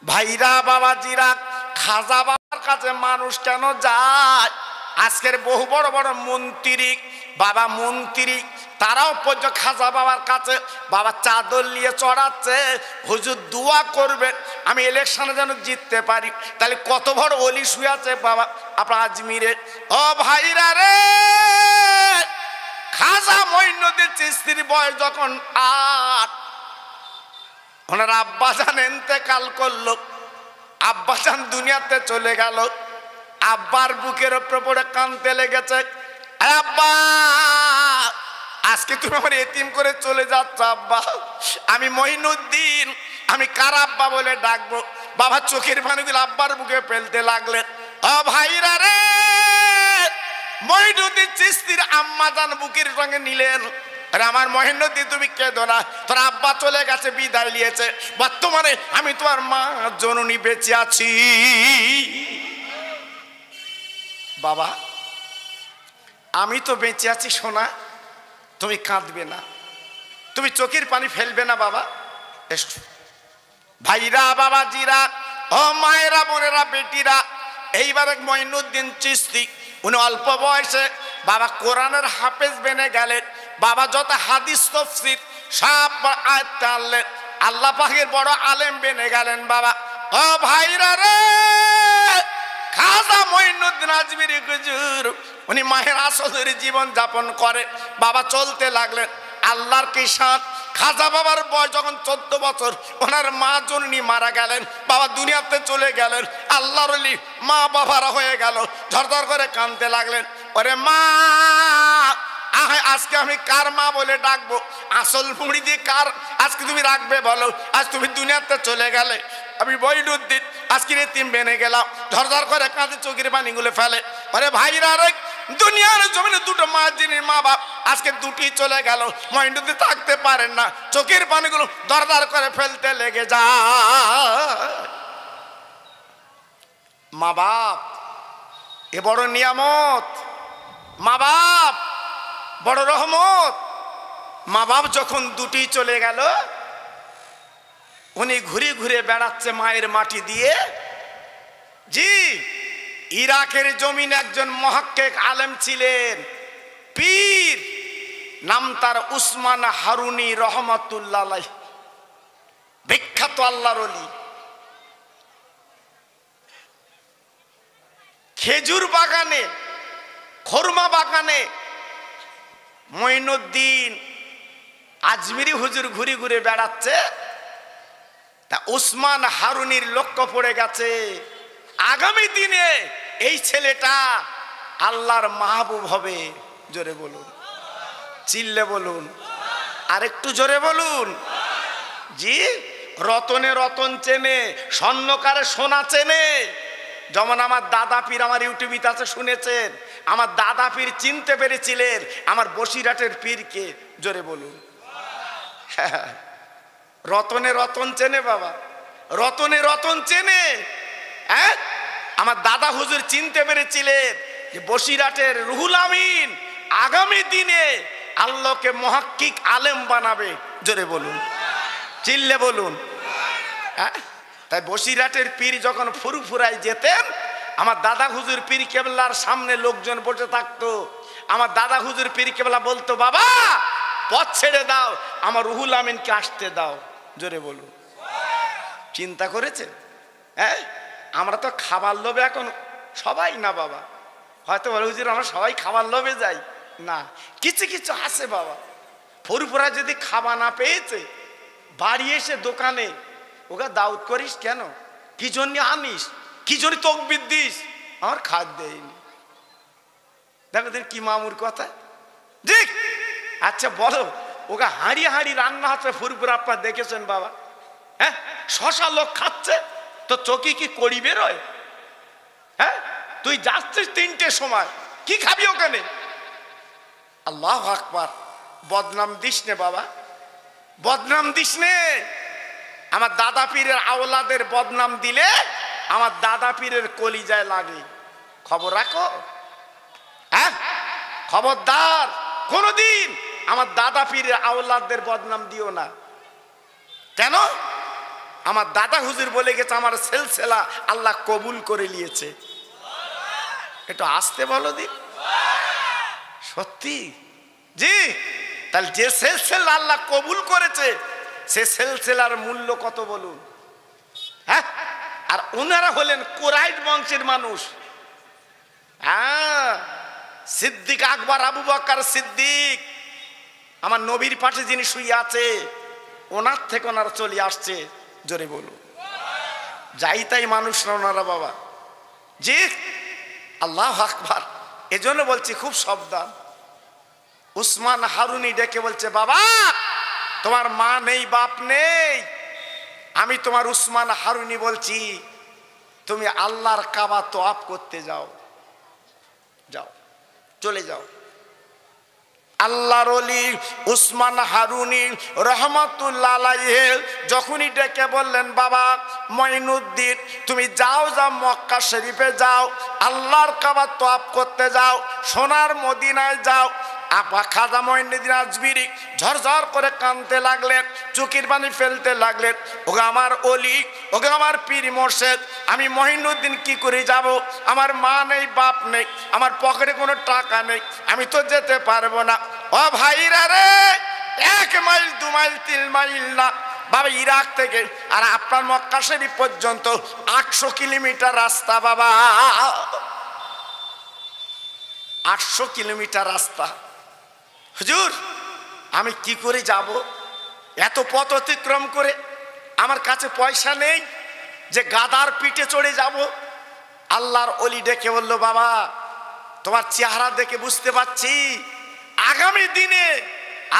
ভাইরা বাবাজিরা, খাজা বাবার কাছে মানুষ কেন যায়? আজকের বহু বড় বড় মন্ত্রী, বাবা মন্ত্রী, তারাও পর্যন্ত খাজা বাবার কাছে বাবা চাদর নিয়ে চড়াচ্ছে, হুজুর দোয়া করবে আমি ইলেকশনে যেন জিততে পারি। তাহলে কত বড় অলি শুয়ে আছে বাবা আপনার আজমিরে। ও ভাইরা রে, খাজা মঈনুদ্দিন চিশতির বয়স যখন 8, ওনার আব্বাজান ইন্তেকাল করলো, আব্বাজান দুনিয়াতে চলে গেল। আব্বার বুকের উপর পড়ে কাঁদতে লেগেছে, আব্বা আজকে তুমি আমার এতিম করে চলে যাচ্ছ আব্বা, আমি মঈনুদ্দিন, আমি কার আব্বা বলে ডাকবো? বাবা চোখের পানিগুলো আব্বার বুকে ফেলতে লাগলেন। ও ভাইরা রে, মঈনুদ্দিন চিশতির আম্মাজান বুকের সঙ্গে নিলেন, আরে আমার মঈনুদ্দিন তুমি কেঁদো না, তোর আব্বা চলে গেছে, বিদায় নিয়েছে, বর্তমানে আমি তোমার মা জননী বেঁচে আছি। বাবা আমি তো বেঁচে আছি সোনা, তুমি কাঁদবে না, তুমি চোখের পানি ফেলবে না বাবা। ভাইরা বাবাজিরা, ও মায়েরা বোনেরা বেটিরা, এইবার মঈনুদ্দিন চিশতি উনি অল্প বয়সে বাবা কোরআনের হাফেজ বেনে গেলেন। বাবা যত হাদিস তাফসীর সব আয়াত আনলেন, আল্লাহ পাকের বড় আলেম বেনে গেলেন বাবা। ও ভাইরা রে, খাজা মঈনুদ্দিন আজমিরি হুজুর উনি মাহের আসরের জীবন যাপন করে বাবা চলতে লাগলেন। আল্লাহর কি শান, খাজা বাবার বয়স যখন 14 বছর, ওনার মা জননী মারা গেলেন, বাবা দুনিয়াতে চলে গেলেন। আল্লাহর ওলি মা বাবারা হয়ে গেল, ঝরঝর করে কাঁদতে লাগলেন, ওরে মা আজকে আমি কার মা বলে ডাকবো? আসল মুড়ি দিয়ে কার আজকে তুমি রাখবে বলো? আজ তুমি দুনিয়াতে চলে গেলে, আমি মঈনুদ্দিন আজকে এতিম বেনে গেলাম, ঝরঝর করে কাঁদে, চোখের পানিগুলো ফেলে। আরে ভাইরা রে, দুনিয়ার জমিনে দুটো মা যিনি মা বাপ আজকে দুটি চলে গেল, মঈনুদ্দিন থাকতে পারেন না, চোখের পানিগুলো দরদর করে ফেলতে লেগে যায়। মা বাপ এ বড় নিয়ামত, মা বাপ বড় রহমত। মা বাপ যখন দুটি চলে গেল, উনি ঘুরে ঘুরে বেড়াচ্ছে মায়ের মাটি দিয়ে। জি, ইরাকের জমিন একজন মুহাক্কিক আলেম ছিলেন, পীর, নাম তার উসমান হারুনি রহমাতুল্লাহ আলাইহি, বিখ্যাত আল্লাহর ওলি। খেজুর বাগানে, খরমা বাগানে মঈনুদ্দিন আজমিরি হুজুর ঘুরে ঘুরে বেড়াচ্ছে। তা উসমান হারুনির লক্ষ্য পড়ে গেছে, আগামী দিনে এই ছেলেটা আল্লাহর মাহবুব হবে। জোরে বলুন, চিল্লে বলুন, আর একটু জোরে বলুন। জি, রতনে রতন চেনে, স্বর্ণকারে সোনা চেনে। যেমন আমার দাদা পীর, আমার ইউটিউবে আছে শুনেছেন, আমার দাদা পীর চিনতে পেরেছিলেন আমার বসিরহাটের পীরকে। জোরে বলুন, রতনে রতন চেনে বাবা, রতনে রতন চেনে। হ্যাঁ, আমার দাদা হুজুর চিনতে পেরেছিলেন যে বসিরহাটের রুহুল আমিন আগামী দিনে আল্লাহকে মুহাক্কিক আলেম বানাবে। জোরে বলুন, চিল্লে বলুন। হ্যাঁ, তাই বসিরহাটের পীর যখন ফুরফুরায় যেতেন, আমার দাদা হুজুর পীর কেবলার সামনে লোকজন বসে থাকতো। আমার দাদা হুজুর পীর কেবলা বলতো, বাবা পথ ছেড়ে দাও, আমার রুহুল আমিনকে আসতে দাও। জোরে বলুন, চিন্তা করেছেন? হ্যাঁ, আমরা তো খাবার লোভে এখন সবাই না বাবা, হয়তো বলে হুজুর আমরা সবাই খাবার লোভে যাই না, কিছু কিছু আছে বাবা। ফুরফুরা যদি খাওয়া না পেয়েছে, বাড়ি এসে দোকানে ওকে দাউদ করিস কেন, কি জন্য আনিস, কি জন্য তকবির দিস, আমার খাদ্য দেয়নি। দেখো দেখ কি মামুর কথা। দেখ, আচ্ছা বলো, ওকে হাঁড়ি হাঁড়ি রান্না হচ্ছে ফুরফুরা, আপনার দেখেছেন বাবা? হ্যাঁ, শশা লোক খাচ্ছে তো চোখে কি কড়ি বেরোয়? হ্যাঁ, তুই যাচ্ছিস 3টের সময়, কি খাবি ওখানে? আল্লাহু আকবার। বদনাম দিস নে বাবা, বদনাম দিস নে। আমার দাদা পীরের আওলাদের বদনাম দিলে আমার দাদা পীরের কলিজায় লাগে। খবর রাখো, হ্যাঁ, খবরদার কোনদিন আমার দাদা পীরের আওলাদের বদনাম দিও না। কেন? আমার দাদা হুজুর বলে গেছে আমার সিলসিলা আল্লাহ কবুল করে নিয়েছে। একটু আসতে বলো দি। সত্যি জি। তাহলে যে সিলসিলা আল্লাহ কবুল করেছে সে সিলসিলার মূল্য কত বলুন। হ্যাঁ, আর ওনারা হলেন কুরাইশ বংশের মানুষ। হ্যাঁ, সিদ্দিক আকবর আবু বকর সিদ্দিক, আমার নবীর পাশে যিনি শুয়ে আছে ওনার থেকে ওনারা চলে আসছে। জোরে বলুন। যাই তাই মানুষ না ওনারা বাবা। জি, আল্লাহু আকবার। এজন্য বলছি খুব সাবধান। উসমান হারুনি ডেকে বলছে, বাবা তোমার মা নেই বাপ নেই, আমি তোমার উসমান হারুনি বলছি তুমি আল্লাহর কাবা তওয়াফ করতে যাও, যাও চলে যাও। আল্লাহর ওলি উসমান হারুনি রহমাতুল্লাহ আলাইহি যখনই ডেকে বললেন, বাবা মঈনুদ্দিন তুমি যাও, যাও মক্কা শরীফে যাও, আল্লাহর কাবা তওয়াফ করতে যাও, সোনার মদিনায় যাও। আপা খাজা মঈনুদ্দিন আজমিরি ঝরঝর করে কাঁদতে লাগলেন, চোখের পানি ফেলতে লাগলেন। ওগো আমার ওলি, ওগো আমার পীর মোর্শেদ, আমি মঈনুদ্দিন কি করে যাব? আমার মা নেই বাপ নেই, আমার পকেটে কোনো টাকা নেই, আমি তো যেতে পারবো না। ও ভাইরা রে, 1 মাইল 2 মাইল 3 মাইল না বাবা, ইরাক থেকে আর আপনার মক্কা শরীফ পর্যন্ত 800 কিলোমিটার রাস্তা বাবা, 800 কিলোমিটার রাস্তা। হুজুর আমি কি করে যাব এত পথ অতিক্রম করে? আমার কাছে পয়সা নেই যে গাদার পিঠে চড়ে যাব। আল্লাহর ওলি ডেকে বলল, বাবা তোমার চেহারা দেখে বুঝতে পারছি আগামী দিনে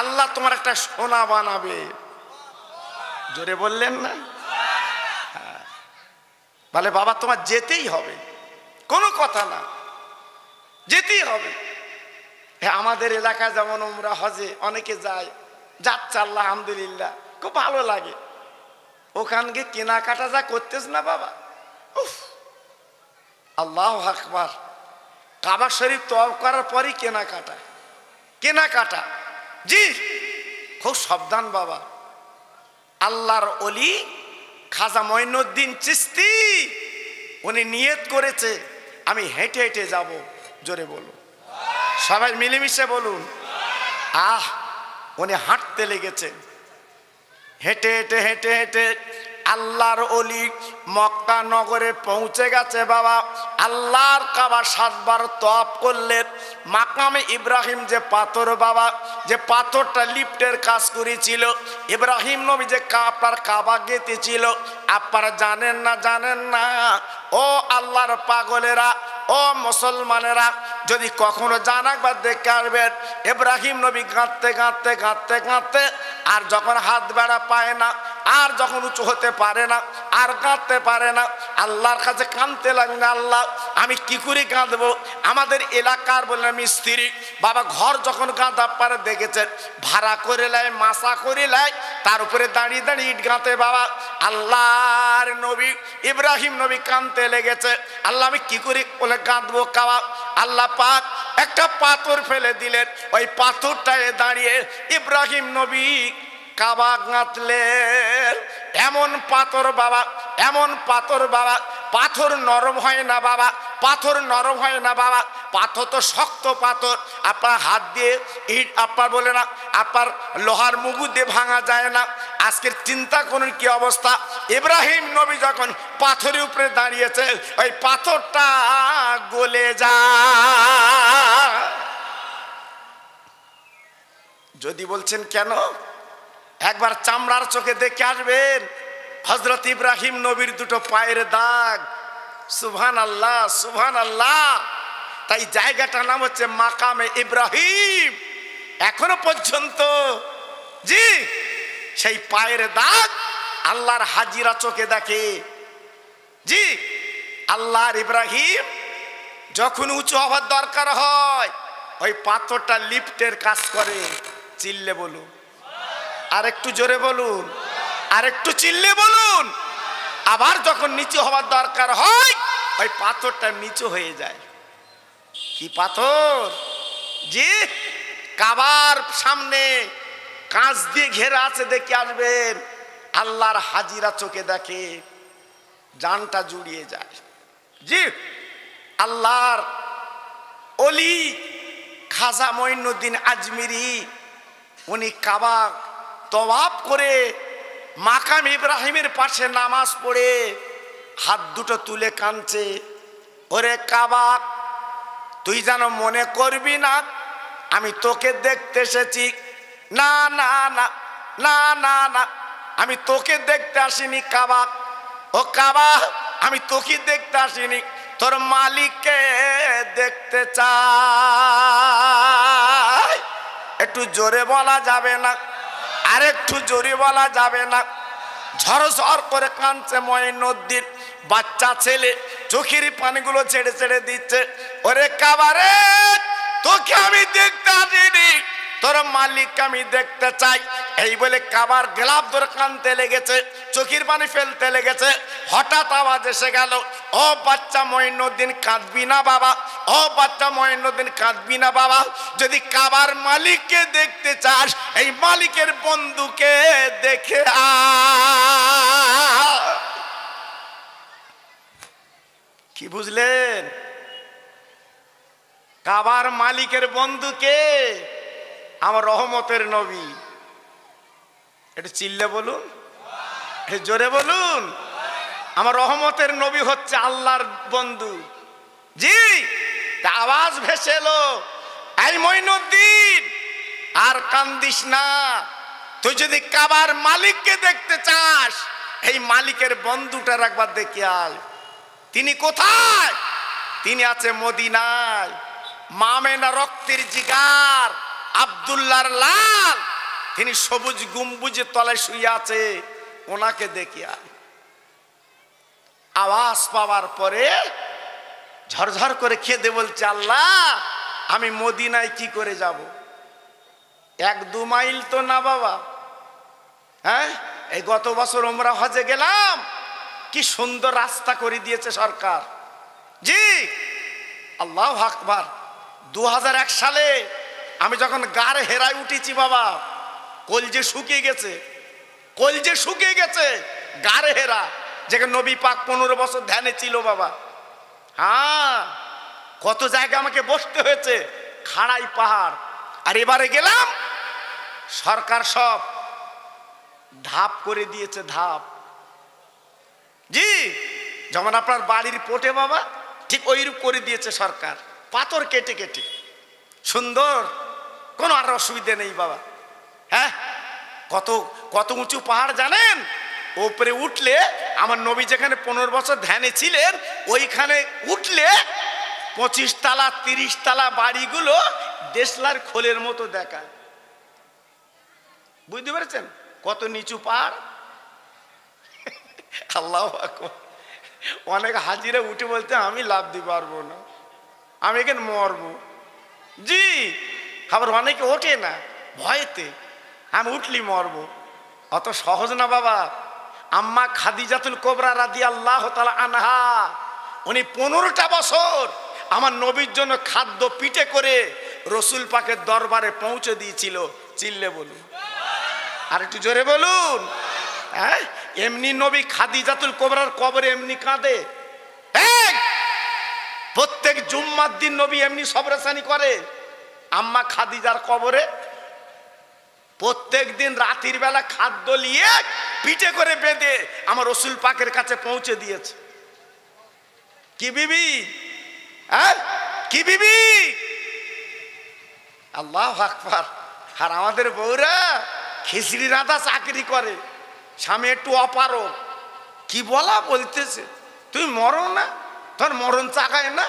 আল্লাহ তোমার একটা সোনা বানাবে। জোরে বললেন না? হ্যাঁ। বলে বাবা তোমার যেতেই হবে, কোনো কথা না, যেতেই হবে। আমাদের এলাকায় যেমন উমরা হজে অনেকে যায়, যাচ্ছে আল্লাহ আলহামদুলিল্লাহ, খুব ভালো লাগে। ওখানকে কেনাকাটা যা করতেছ না বাবা, উফ আল্লাহু আকবার। কাবা শরীফ তওয়াফ করার পরই কেনাকাটা, কেনাকাটা। জি, খুব সাবধান বাবা। আল্লাহর ওলি খাজা মঈনুদ্দিন চিশতি উনি নিয়ত করেছে আমি হেঁটে হেঁটে যাব। জোরে বলুন, সবাই মিলেমিশে বলুন। উনি হাঁটতে লেগেছেন, হেঁটে হেঁটে হেঁটে হেঁটে আল্লাহর ওলি মক্কা নগরে পৌঁছে গেছে বাবা। আল্লাহর কাবা 7 বার তওয়াফ করলেন। মাকামে ইব্রাহিম যে পাথর বাবা, যে পাথরটা লিফটের কাজ করেছিল, ইব্রাহিম নবী যে আপনার কাবা গেঁথেছিল, আপনারা জানেন না? জানেন না? ও আল্লাহর পাগলেরা, ও মুসলমানেরা, যদি কখনো জান একবার দেখে আসবেন, ইব্রাহিম নবী গাঁথতে গাঁথতে গাঁথতে গাঁথতে আর যখন হাত বেড়া পায় না, আর যখন উঁচু হতে পারে না, আর গাঁথতে পারে না, আল্লাহর কাছে কাঁদতে লাগলেন, আল্লাহ আমি কি করে গাঁথবো? আমাদের এলাকার বললেন মিস্ত্রি বাবা ঘর যখন গাঁথা পারে দেখেছেন, ভাড়া করে লাই, মাসা করে লাই, তার উপরে দাঁড়িয়ে দাঁড়িয়ে ইট গাঁথে বাবা। আল্লাহর নবী ইব্রাহিম নবী কাঁদতে লেগেছে, আল্লাহ আমি কি করে বলে গাঁথবো কাবা? আল্লাহ পাক একটা পাথর ফেলে দিলেন, ওই পাথরটায় দাঁড়িয়ে ইব্রাহিম নবী কাবা গাঁথলেন। এমন পাথর বাবা, এমন পাথর বাবা, পাথর নরম হয় না বাবা, পাথর নরম হয় না বাবা, পাথর তো শক্ত পাথর। আপনার হাত দিয়ে ইট আপনার বলে না, আপনার লোহার মুগু দিয়ে ভাঙা যায় না। আজকের চিন্তা করুন কি অবস্থা। ইব্রাহিম নবী যখন পাথরের উপরে দাঁড়িয়েছে, ওই পাথরটা গলে যায়। যদি বলছেন কেন, একবার চামড়ার চোখে দেখে আসবেন হযরত ইব্রাহিম নবীর দুটো পায়ের দাগ। সুবহানাল্লাহ, সুবহানাল্লাহ। তাই জায়গাটার নাম হচ্ছে মাকামে ইব্রাহিম। এখনো পর্যন্ত জি সেই পায়ের দাগ আল্লাহর হাজিরা চোখে দেখে। জি, আল্লাহর ইব্রাহিম যখন উঁচু হওয়ার দরকার হয়, ওই পাথরটা লিফটের কাজ করে। চিল্লে বলুন, আর একটু জোরে বলুন, আর একটু চিল্লে বলুন। আবার যখন নিচু হওয়ার দরকার হয়, ওই পাথরটা নিচু হয়ে যায়। কি পাথর? জি, কাবার সামনে কাঁচ দিয়ে ঘেরা আছে, দেখে আসবেন। আল্লাহর হাজিরা চোখে দেখে জানটা জুড়িয়ে যায়। জি, আল্লাহর ওলি খাজা মঈনুদ্দিন আজমিরি উনি কাবা তওয়াফ করে মাকাম ইব্রাহিমের পাশে নামাজ পড়ে হাত দুটো তুলে কাঁদছে, ওরে কাবা তুই যেন মনে করবি না আমি তোকে দেখতে এসেছি, না না না না না না, আমি তোকে দেখতে আসিনি কাবা, ও কাবা আমি তোকে দেখতে আসিনি, তোর মালিককে দেখতে চাই। একটু জোরে বলা যাবে না? আর একটু জোরে বলা যাবে না? ঝরঝর করে কাঁদছে মঈনুদ্দিন, বাচ্চা ছেলে চোখের পানিগুলো ছেড়ে ছেড়ে দিচ্ছে, ওরে কাবা রে তোকে আমি দেখতে আসিনি, তোর মালিককে আমি দেখতে চাই। এই বলে কাবার গ্লাভ ধরে কাঁদতে লেগেছে, চোখের পানি ফেলতে লেগেছে। হঠাৎ আওয়াজ এসে গেল, ও বাচ্চা মঈনুদ্দিন কাঁদবি না বাবা, ও বাচ্চা মঈনুদ্দিন কাঁদবি না বাবা, যদি কাবার মালিককে দেখতে চাস এই মালিকের বন্ধুকে দেখে আ। কি বুঝলেন? কাবার মালিকের বন্ধুকে আমার রহমতের নবী। একটু চিল্লে বলুন, একটু জোরে বলুন, আমার রহমতের নবী হচ্ছে আল্লাহর বন্ধু। জি, তা আওয়াজ ভেসে এলো, এই মঈনুদ্দিন আর কান্দিস না, তুই যদি কাবার মালিককে দেখতে চাস এই মালিকের বন্ধুটার একবার দেখে আয়। তিনি কোথায়? তিনি আছে মদিনায়। মামেনা রক্তের জিগার আব্দুল্লাহর লাল, তিনি সবুজ গম্বুজের তলায় শুয়ে আছে, ওনাকে দেখে আয়। আওয়াজ পাওয়ার পরে ঝরঝর করে কেঁদে বলছে, আল্লাহ আমি মদিনায় কি করে যাব? 1-2 মাইল তো না বাবা। হ্যাঁ, এই গত বছর ওমরা হজে গেলাম, কি সুন্দর রাস্তা করে দিয়েছে সরকার। জি, আল্লাহু আকবার। 2001 সালে আমি যখন গাড়ে হেরায় উঠেছি বাবা, কলজে শুকিয়ে গেছে, কলজে শুকিয়ে গেছে। গাড়ে হেরা যেখানে নবী পাক 15 বছর ধ্যানে ছিল বাবা। হ্যাঁ, কত জায়গা আমাকে বসতে হয়েছে, খাড়াই পাহাড়। আর এবারে গেলাম, সরকার সব ধাপ করে দিয়েছে, ধাপ। জি, যেমন আপনার বাড়ির পোটে বাবা ঠিক ওইরূপ করে দিয়েছে সরকার, পাথর কেটে কেটে সুন্দর, কোনো আর অসুবিধা নেই বাবা। হ্যাঁ, কত কত উঁচু পাহাড় জানেন? ওপরে উঠলে আমার নবী যেখানে 15 বছর ধ্যানে ছিলেন ওইখানে উঠলে 25 তলা 30 তলা বাড়িগুলো দেশলার খোলের মতো দেখায়। বুঝতে পেরেছেন কত নিচু পাহাড়? আল্লাহু আকবার। অনেক হাজিরা উঠে বলতে আমি লাভ দিতে পারবো না, আমি এখানে মরবো। জি, আবার অনেকে ওঠে না ভয়েতে, আমি উঠলি মরবো। অত সহজ না বাবা। আম্মা খাদিজাতুল কুবরা রাদিয়াল্লাহু তাআলা আনহা, উনি 15টা বছর আমার নবীর জন্য খাদ্য পিঠে করে রসুল পাকের দরবারে পৌঁছে দিয়েছিল। চিল্লে বলুন, আর একটু জোরে বলুন। হ্যাঁ, এমনি নবী খাদিজাতুল কুবরার কবরে এমনি কাঁদে। প্রত্যেক জুম্মার দিন নবী এমনি সবরেসানি করে আম্মা খাদিজার কবরে। প্রত্যেক দিন রাতের বেলা খাদ্য নিয়ে পিঠে করে বেঁধে আমার রসুল পাকের কাছে পৌঁছে দিয়েছে। কি বিবি, হ্যাঁ কি বিবি, আল্লাহু আকবার। আর আমাদের বউরা খিচড়ি রাঁধা চাকরি করে, স্বামী একটু অপারক, কি বলা বলতেছে, তুমি মরো না, তোর মরণ চাকায় না,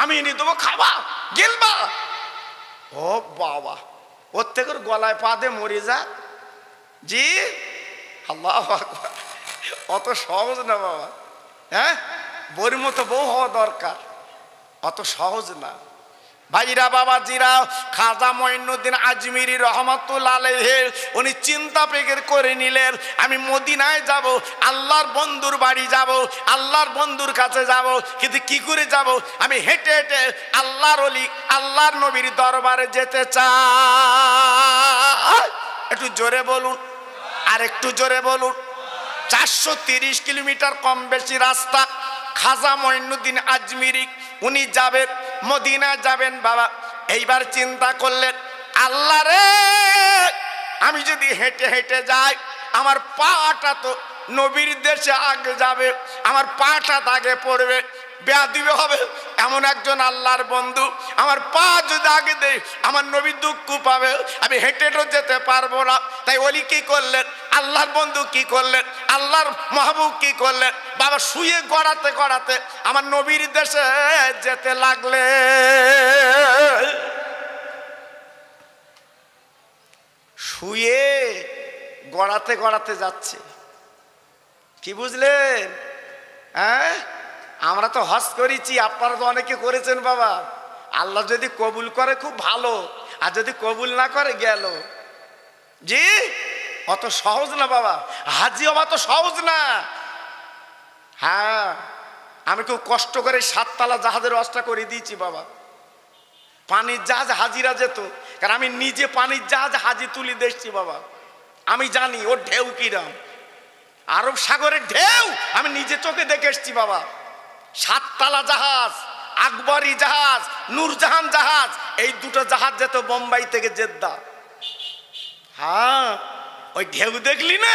আমি এনে দেবো, খাবা গেলবা। ও বাবা, প্রত্যেকের গলায় পা দিয়ে মরে যা। জি, আল্লাহু আকবার। অত সহজ না বাবা। হ্যাঁ, বউর মতো বউ হওয়া দরকার, অত সহজ না ভাইরা বাবাজিরা। খাজা মঈনুদ্দিন আজমিরি রহমাতুল্লাহ আলাইহি উনি চিন্তা ফিকির করে নিলেন, আমি মদিনায় যাব, আল্লাহর বন্ধুর বাড়ি যাব, আল্লাহর বন্ধুর কাছে যাব। কিন্তু কি করে যাব? আমি হেঁটে হেঁটে আল্লাহর ওলি আল্লাহর নবীর দরবারে যেতে চাই। একটু জোরে বলুন, আর একটু জোরে বলুন। 430 কিলোমিটার কম বেশি রাস্তা। খাজা মঈনুদ্দিন আজমিরি উনি যাবেন, মদিনা যাবেন বাবা। এইবার চিন্তা করলেন, আল্লাহ রে, আমি যদি হেঁটে হেঁটে যাই আমার পাটা তো নবীর দেশে আগে যাবে, আমার পাটা আগে পড়বে, বেয়াদবি হবে। এমন একজন আল্লাহর বন্ধু, আমার পা যদি আগে দেয় আমার নবী দুঃখ পাবে, আমি হেঁটে হেঁটে যেতে পারবো না। তাই ওলি কি করলেন, আল্লাহর বন্ধু কি করলেন, আল্লাহর মাহবুব কি করলেন, বাবা শুয়ে গড়াতে গড়াতে আমার নবীর দেশে যেতে লাগলে। শুয়ে গড়াতে গড়াতে যাচ্ছে। কি বুঝলেন? হ্যাঁ, আমরা তো হজ করেছি, আপনারা তো অনেকে করেছেন বাবা। আল্লাহ যদি কবুল করে খুব ভালো, আর যদি কবুল না করে গেল। জি, অত সহজ না বাবা, হাজি হওয়া তো সহজ না। হ্যাঁ, আমি খুব কষ্ট করে 7 তলা জাহাজের ব্যবস্থা করে দিয়েছি বাবা। পানির জাহাজ হাজিরা যেত, কারণ আমি নিজে পানির জাহাজ হাজি তুলি দেখছি বাবা। আমি জানি ওর ঢেউ কিরাম, আরব সাগরের ঢেউ আমি নিজে চোখে দেখে এসছি বাবা। 7 তলা জাহাজ, আকবরী জাহাজ, নূরজাহান জাহাজ, এই দুটো জাহাজ যেত বোম্বাই থেকে জেদ্দা। হ্যাঁ, ওই ঢেউ দেখলি না,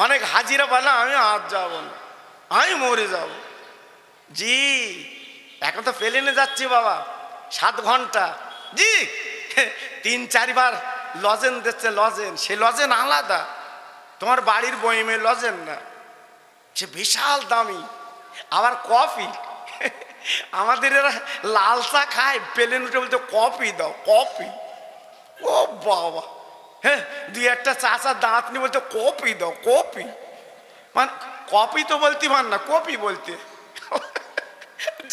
অনেক হাজিরা বলে আমি আর যাব না, আমি মরে যাব। জি, এখন তো প্লেনে যাচ্ছি বাবা 7 ঘন্টা। জি, 3-4 বার লজেন দিচ্ছে, লজেন, সে লজেন আলাদা, তোমার বাড়ির বইমে লজেন না, সে বিশাল দামি। আবার কফি, আমাদের এরা লাল চা খায়, প্লেন উঠে বলতে কফি দাও, কফি। ও বাবা, হ্যাঁ, 2-1টা চাচা দাঁত নিয়ে বলতে কফি দাও, কফি। মানে কফি তো বলতে পার না, কফি বলতে।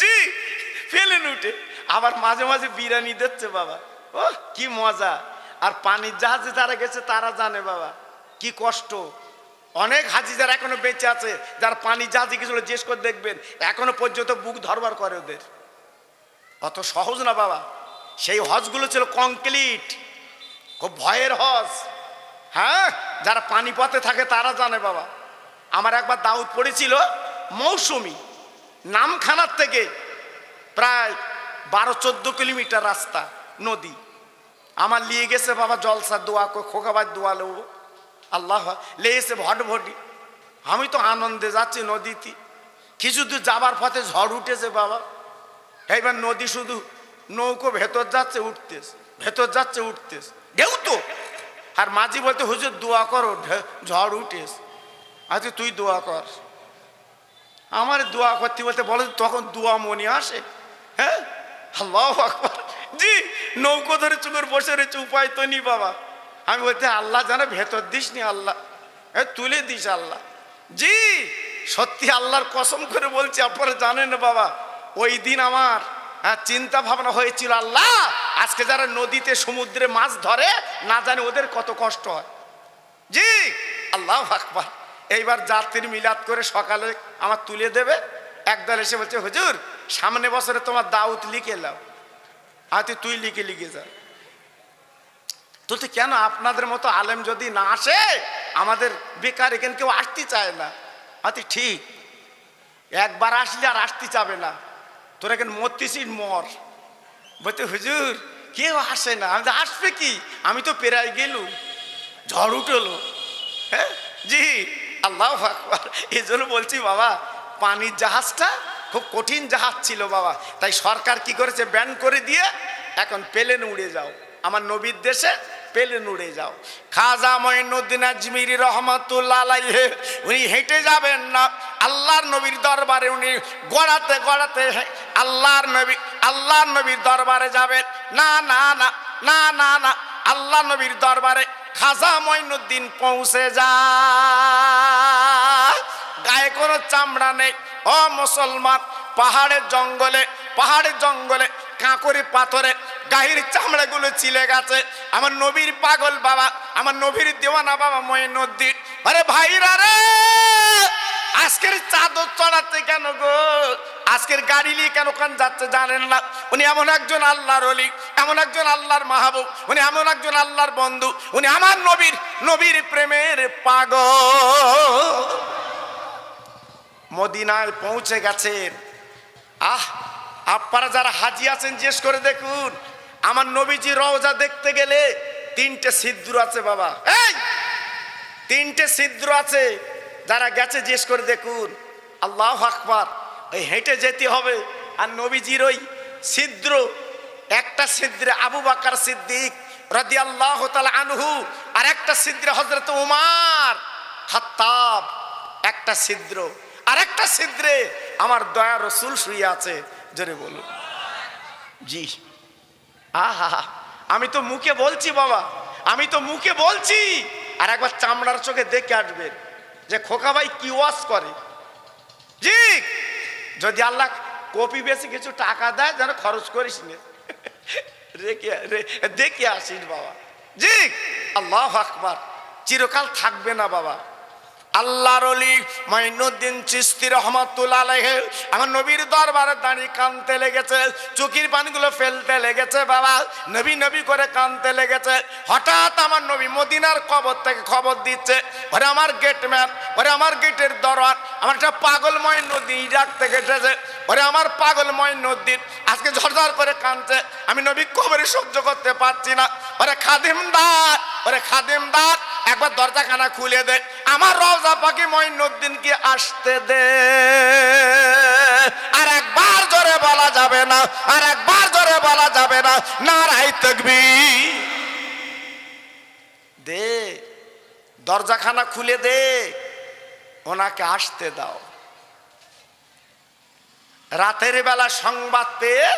জি, প্লেন উঠে আবার মাঝে মাঝে বিরিয়ানি দিচ্ছে বাবা। ও কি মজা! আর পানির জাহাজে যারা গেছে তারা জানে বাবা কি কষ্ট। অনেক হাজি যারা এখনো বেঁচে আছে, যারা পানির জাহাজে গেছিল, জিজ্ঞেস করে দেখবেন এখনো পর্যন্ত বুক ধরবার করে ওদের। অত সহজ না বাবা। সেই হজগুলো ছিল কংক্রিট, খুব ভয়ের হজ। হ্যাঁ, যারা পানি পথে থাকে তারা জানে বাবা। আমার একবার দাউদ পড়েছিল মৌসুমি, নামখানার থেকে প্রায় 12-14 কিলোমিটার রাস্তা, নদী। আমার নিয়ে গেছে বাবা জলসা, দোয়া খোকাবার দোয়া লো, আল্লাহ লেগেছে ভটভটি। আমি তো আনন্দে যাচ্ছি নদীতে, কিছু দূর যাবার পথে ঝড় উঠেছে বাবা। এইবার নদী শুধু নৌকো ভেতর যাচ্ছে উঠতেছে, ভেতর যাচ্ছে উঠতেছে, ঢেউ তো। আর মাঝি বলতে হুজুর দোয়া করো, ঝড় উঠেছে। আচ্ছা তুই দোয়া কর। আমার দোয়া করতে বলতে বলে তখন দোয়া মনে আসে। হ্যাঁ, আল্লাহু আকবার। জি, নৌকো ধরে চুকুর বসে রয়েছে, উপায় তো নি বাবা। আমি বলতে আল্লাহ জানে ভেতর দিস নি, আল্লাহ তুলে দিস আল্লাহ। জি, সত্যি আল্লাহর কসম করে বলছি, আপনারা জানেন না বাবা, ওই দিন আমার চিন্তা ভাবনা হয়েছিল, আল্লাহ আজকে যারা নদীতে সমুদ্রে মাছ ধরে না জানে ওদের কত কষ্ট হয়। জি, আল্লাহু আকবার। এইবার যাত্রী মিলাদ করে সকালে আমার তুলে দেবে। একদল এসে বলছে হুজুর সামনে বছরে তোমার দাউদ লিখে লাও। আচ্ছা তুই লিখে যা। তুলতে কেন? আপনাদের মতো আলেম যদি না আসে আমাদের বেকার এখানে কেউ আসতে চায় না। আচ্ছা ঠিক, একবার আসলে আর আসতে চাবে না, তোর এখানে মরতেছিস মর। বলতে হুজুর কেউ আসে না। আমি আসবে কি, আমি তো পেরাই গেলুম, ঝড় উঠলো। হ্যাঁ, জি, আল্লাহু আকবার। এই জন্য বলছি বাবা, পানির জাহাজটা খুব কঠিন জাহাজ ছিল বাবা। তাই সরকার কি করেছে, ব্যান করে দিয়ে এখন প্লেন উড়ে যাও, আমার নবীর দেশে প্লেন উড়ে যাও। খাজা মঈনুদ্দিন আজমিরি রহমাতুল্লাহ আলাইহি উনি হেঁটে যাবেন না, আল্লাহর নবীর দরবারে উনি গড়াতে গড়াতে আল্লাহর নবীর দরবারে যাবেন। না না না না না না, আল্লাহ নবীর দরবারে খাজা মঈনুদ্দিন পৌঁছে যায়। গায়ে কোনো চামড়া নেই। ও মুসলমান, পাহাড়ের জঙ্গলে কাঁকড়ি পাথরে গাহির চামড়াগুলো ছিলে গেছে। আমার নবীর পাগল বাবা, আমার নবীর দেওয়ানা বাবা মঈনুদ্দিন। আরে ভাইরা রে, আজকের চাদর চড়াতে কেন গো, আজকের গাড়ি নিয়ে কেন যাচ্ছে জানেন না? উনি এমন একজন আল্লাহর ওলি, এমন একজন আল্লাহর মাহবুব, উনি এমন একজন আল্লাহর বন্ধু, উনি আমার নবীর প্রেমের পাগল। মদিনায় পৌঁছে গেছেন। আপনারা যারা হাজি আছেন জিজ্ঞেস করে দেখুন, আমার নবীজি রওজা দেখতে গেলে 3টে ছিদ্র আছে বাবা, এই 3টে ছিদ্র আছে। যারা গেছে জিজ্ঞেস করে দেখুন। আল্লাহু আকবার। এই হেঁটে যেতে হবে, আর নবীজির ওই ছিদ্র, একটা ছিদ্রে আবু বকর সিদ্দিক রাদিয়াল্লাহু তাআলা আনহু, আর একটা ছিদ্রে হযরত উমর খাত্তাব, একটা ছিদ্র, আর একটা ছিদ্রে আমার দয়া রাসূল শুয়ে আছে। জোরে বলুন জি। আহা, আমি তো মুখে বলছি বাবা, আমি তো মুখে বলছি, আর একবার চামড়ার চোখে দেখে আসবেন যে খোকা ভাই কি ওয়াজ করে। জি, যদি আল্লাহ কপি বেশি কিছু টাকা দেয় যেন খরচ করিস না, দেখে আসিস বাবা। জি, আল্লাহু আকবার। চিরকাল থাকবে না বাবা। আল্লাহর ওলি মাইনুদ্দিন চিশতি রহমাতুল্লাহ আলাইহি আমার নবীর দরবারে দাঁড়িয়ে কাঁদতে লেগেছে, চোখের পানিগুলো ফেলতে লেগেছে বাবা, নবী নবী করে কাঁদতে লেগেছে। হঠাৎ আমার নবী মদিনার কবর থেকে খবর দিচ্ছে, ওরে আমার গেটম্যান, ওরে আমার গেটের দরওয়ান, আমার একটা পাগল মাইনুদ্দিন ইরাক থেকে এসেছে, ওরে আমার পাগল মাইনুদ্দিন আজকে ঝরঝর করে কাঁদছে, আমি নবী কবরে সহ্য করতে পারছি না। ওরে খাদিমদার, ওরে খাদিমদার, একবার দরজাখানা খুলে দে, আমার রওজা পাকে মঈনুদ্দিনকে আসতে দে। আর একবার জোরে বলা যাবে না, আর একবার জোরে বলা যাবে না, নারায়ে তাকবীর। দে, দরজাখানা খুলে দে, ওনাকে আসতে দাও। রাতের বেলা সংবাদ পেয়ে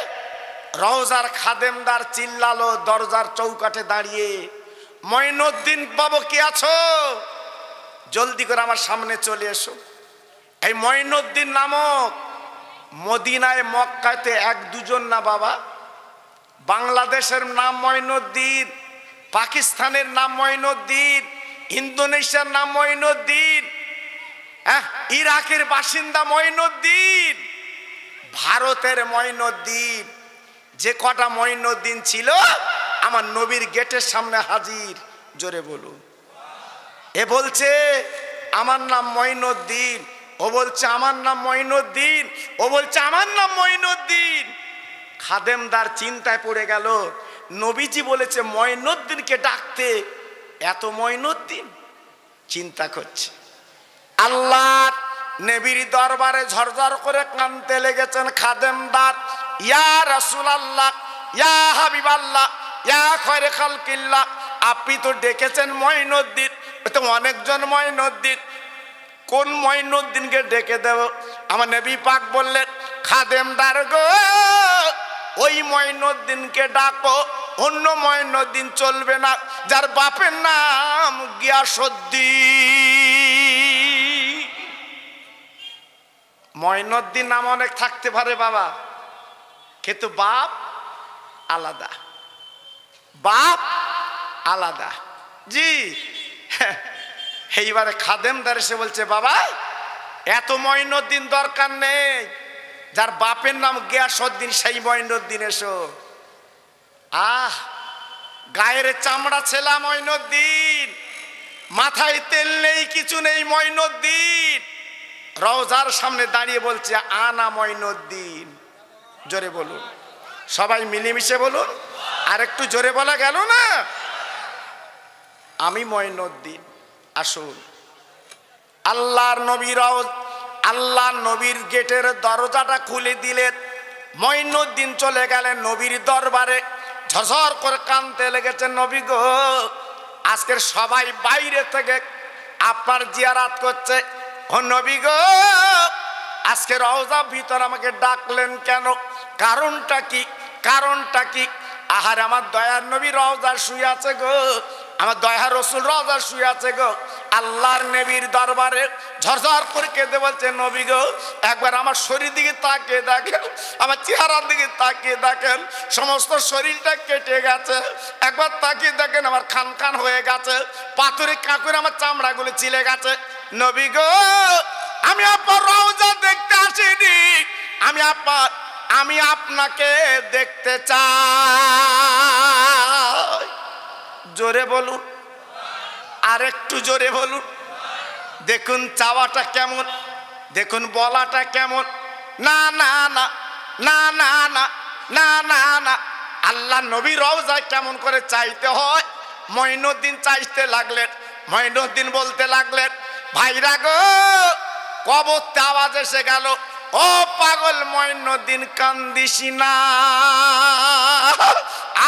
রওজার খাদেমদার চিল্লালো দরজার চৌকাঠে দাঁড়িয়ে, মঈনুদ্দিন বাবু কি আছো? জলদি করে আমার সামনে চলে এসো। এই মঈনুদ্দিন নামক মদিনায় মক্কাতে 1-2 না বাবা, বাংলাদেশের নাম মঈনুদ্দিন, পাকিস্তানের নাম মঈনুদ্দিন, ইন্দোনেশিয়ার নাম মঈনুদ্দিন, ইরাকের বাসিন্দা মঈনুদ্দিন, ভারতের মঈনুদ্দিন। যে কটা মঈনুদ্দিন ছিল আমার নবীর গেটের সামনে হাজির। জোরে বলুন। এ বলছে আমার নাম মঈনুদ্দিন, ও বলছে আমার নাম মঈনুদ্দিন, ও বলছে আমার নাম মঈনুদ্দিন। খাদেমদার চিন্তায় পড়ে গেল, নবীজি বলেছে মঈনুদ্দিনকে ডাকতে, এত মঈনুদ্দিন চিন্তা করছে। আল্লাহর নবীর দরবারে ঝরঝর করে কাঁদতে লেগেছেন খাদেমদার। ইয়া রাসূলুল্লাহ, ইয়া হাবিবাল্লাহ, ইয়া খায়রে খালকিল্লাহ, আপনি তো ডেকেছেন মঈনুদ্দিন, তো অনেকজন মঈনুদ্দিন, কোন মঈনুদ্দিনকে ডেকে দেব? আমার নবী পাক বললেন, খাদেমদার গো, ওই মঈনুদ্দিনকে ডাকো, অন্য মঈনুদ্দিন চলবে না, যার বাপের নাম গিয়াসউদ্দিন। মঈনুদ্দিন নাম অনেক থাকতে পারে বাবা, কিন্তু বাপ আলাদা, বাপ আলাদা। জি, এইবারে খাদেমদার এসে বলছে, বাবা এত মঈনুদ্দিন দরকার নেই, যার বাপের নাম গিয়াসউদ্দিন সেই মঈনুদ্দিন এসো। গায়ের চামড়া ছেলা মঈনুদ্দিন, মাথায় তেল নেই, কিছু নেই মঈনুদ্দিন, রওজার সামনে দাঁড়িয়ে বলছে আনা মঈনুদ্দিন। জোরে বলুন, সবাই মিলেমিশে বলুন, আর একটু জোরে বলা গেল না? আমি মঈনুদ্দিন। আসুন, আল্লাহর নবীর আল্লাহর নবীর গেটের দরজাটা খুলে দিলেন। মঈনুদ্দিন চলে গেলেন নবীর দরবারে, ঝরঝর করে কাঁদতে লেগেছেন, নবী গো, আজকের সবাই বাইরে থেকে আপনার জিয়ারাত করছে, ও নবী গো, আজকে রওজা ভিতর আমাকে ডাকলেন কেন? কারণটা কি? কারণটা কি? আহার আমার দয়ার নবী রওজা শুয়ে আছে গো, আমার দয়ার রাসূল রওজা শুয়ে আছে গো। আল্লাহর নবীর দরবারে ঝরঝর করে কেঁদে বলছে, নবী গো, একবার আমার শরীর দিকে তাকিয়ে দেখেন, আমার চেহারার দিকে তাকিয়ে দেখেন, সমস্ত শরীরটা কেটে গেছে, একবার তাকিয়ে দেখেন আমার খান খান হয়ে গেছে, পাথরে কাঁকুরে আমার চামড়াগুলো চিলে গেছে। নবী গো, আমি আপনার রওজা দেখতে আসিনি, আমি আপনাকে দেখতে চাই। জোরে বলুন, আর একটু জোরে বলুন। দেখুন চাওয়াটা কেমন। দেখুন বলাটা কেমন, না না না না না না না না না, আল্লাহ নবী রওজায় কেমন করে চাইতে হয়। মঈনুদ্দিন চাইতে লাগলেন, মঈনুদ্দিন বলতে লাগলেন, ভাইরা গো কবরতে আওয়াজ এসে গেল, ও পাগল মঈনুদ্দিন কান্দিস না,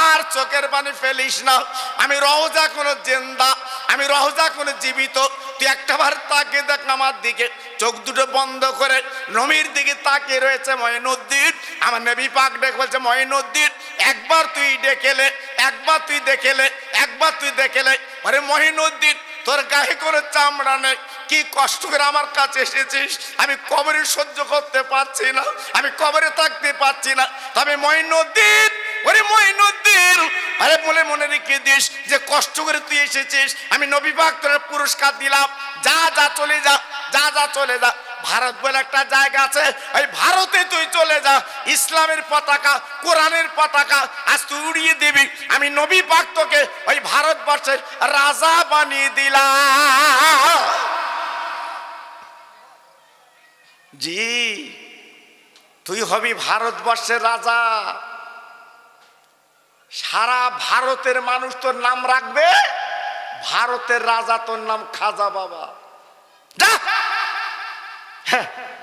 আর চোখের পানি ফেলিস না, আমি রওজা কোনো জিন্দা, আমি রওজা কোনো জীবিত, তুই একটাবার তাকিয়ে দেখ আমার দিকে। চোখ দুটো বন্ধ করে নবীর দিকে তাকিয়ে রয়েছে মঈনুদ্দিন। আমার নবী পাক ডেকে বলছে, মঈনুদ্দিন একবার তুই ডেকেলে, একবার তুই দেখেলে, একবার তুই দেখেলে। আরে মঈনুদ্দিন তোর গায়ে কোনো চামড়া নেই, কি কষ্ট করে আমার কাছে এসেছিস, আমি কবরে সহ্য করতে পারছি না, আমি কবরে থাকতে পারছি না। তবে মঈনুদ্দিন, ওরে মঈনুদ্দিন, আরে বলে মনে রেখে দিস যে কষ্ট করে তুই এসেছিস, আমি নবী পাক তোর পুরস্কার দিলাম, যা যা চলে যা, যা যা চলে যা। ভারত বলে একটা জায়গা আছে, ওই ভারতে তুই চলে যা, ইসলামের পতাকা, কোরআনের পতাকা আজ তুই উড়িয়ে দিবি, আমি নবী পাক তোকে ওই ভারতবর্ষের রাজা বানিয়ে দিলাম। জি, তুই হবি ভারতবর্ষের রাজা, সারা ভারতের মানুষ তোর নাম রাখবে, ভারতের রাজা তোর নাম খাজা বাবা।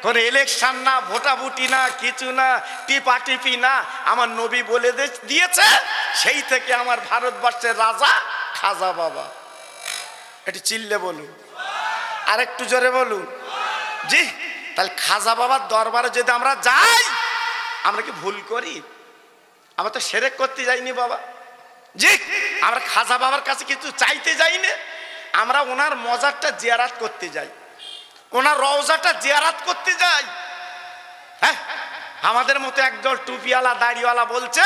কোন ইলেকশন না, ভোটাভুটি না, কিছু না, টিপাটিপি না, আমার নবী বলে দিয়েছে, সেই থেকে আমার ভারতবর্ষের রাজা খাজা বাবা। একটু চিল্লে বলুন, আর একটু জোরে বলুন। জি, তাহলে খাজা বাবার দরবারে যদি আমরা যাই, আমরা কি ভুল করি? আমরা তো শিরক করতে যাইনি বাবা। জি, আমরা খাজা বাবার কাছে কিছু চাইতে যাইনি, আমরা ওনার মজারটা জিয়ারাত করতে যাই, ওনার রওজাটা জিয়ারাত করতে যাই। হ্যাঁ, আমাদের মতো একদল টুপিওয়ালা দাড়িওয়ালা বলছে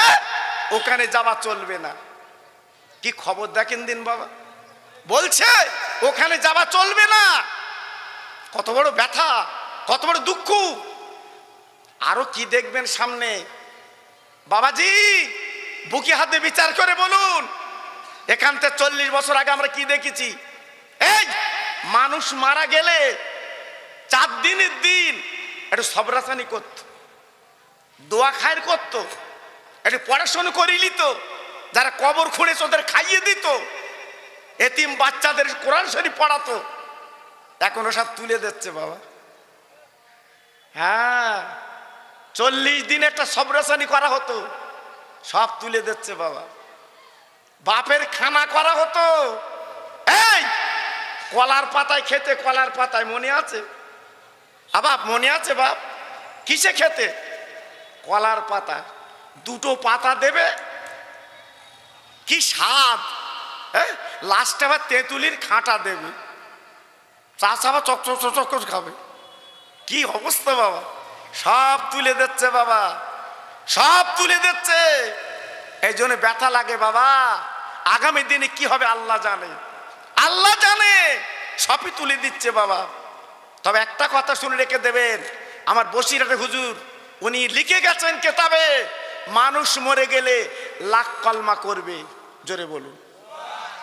ওখানে যাওয়া চলবে না। কি খবর দেখেন দিন বাবা, বলছে ওখানে যাওয়া চলবে না। কত বড় ব্যথা, কত বড় দুঃখ। আরো কি দেখবেন সামনে বাবাজি, বুকে হাতে বিচার করে বলুন। এখান থেকে 40 বছর আগে আমরা কি দেখেছি? এই মানুষ মারা গেলে 4 দিনের দিন একটু সবরাসানি করত, দোয়া খায়ের করত, একটু পড়াশোনা করে নিত, যারা কবর খুঁড়েছে ওদের খাইয়ে দিত, এতিম বাচ্চাদের কোরআন শরীফ পড়াতো। এখন সব তুলে দিচ্ছে বাবা। হ্যাঁ, 40 দিন একটা সবরাসানি করা হতো, সব তুলে দিচ্ছে বাবা। বাপের খানা করা হতো, এই কলার পাতায় খেতে, কলার পাতায়, মনে আছে? বাপ মনে আছে বাপ? কিসে খেতে? কলার পাতা, 2টো পাতা দেবে, কি স্বাদ। হ্যাঁ, লাস্টে আবার তেঁতুলির খাঁটা দেবে, চাষ আবার চকচক চকচক খাবে। কি অবস্থা বাবা, সব তুলে দিচ্ছে বাবা, সব তুলে দিচ্ছে। এই জন্য ব্যথা লাগে বাবা। আগামী দিনে কি হবে আল্লাহ জানে, আল্লাহ জানে, সবই তুলে দিচ্ছে বাবা। তবে একটা কথা শুনে রেখে দেবেন, আমার বসিরহাটের হুজুর উনি লিখে গেছেন কেতাবে, মানুষ মরে গেলে লাখ কলমা করবে। জোরে বলুন,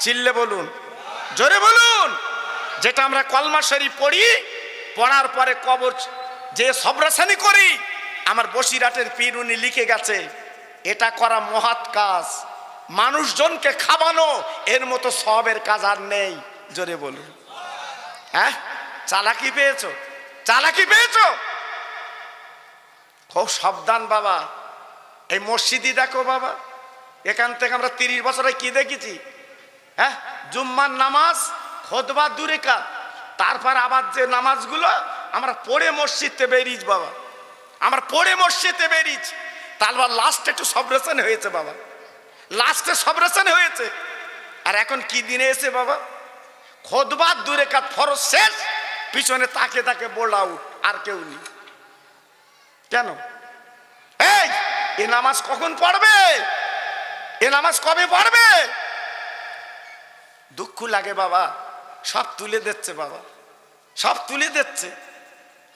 চিল্লে বলুন, জোরে বলুন। যেটা আমরা কলমা শরীফ পড়ি, পড়ার পরে কবর যে সবরাসানি করি, আমার বসিরহাটের পীর উনি লিখে গেছে, এটা করা মহৎ কাজ, মানুষজনকে খাওয়ানো এর মতো সবের কাজ আর নেই। জোরে বলুন। হ্যাঁ, চালাকি পেয়েছো, চালাকি পেয়েছো। খুব সাবধান বাবা। এই মসজিদই দেখো বাবা, এখান থেকে আমরা 30 বছরে কি দেখেছি? হ্যাঁ, জুম্মার নামাজ, খুতবা 2 রাকাত, তারপর আবার যে নামাজগুলো আমরা পড়ে মসজিদে বেরিয়েছি বাবা, আমরা পড়ে মসজিদে বেরিয়েছি। তারপর লাস্টে একটু সবরেশন হয়েছে বাবা, লাস্টে সবরেশন হয়েছে। আর এখন কি দিনে এসে বাবা, খুতবা 2 রাকাত ফরজ শেষ, পিছনে তাকে তাকে বোল্ড আউট, আর কেউ নেই। কেন? এই নামাজ কখন পড়বে? এ নামাজ কবে পড়বে? দুঃখ লাগে বাবা। সব তুলে দিচ্ছে বাবা, সব তুলে দিচ্ছে।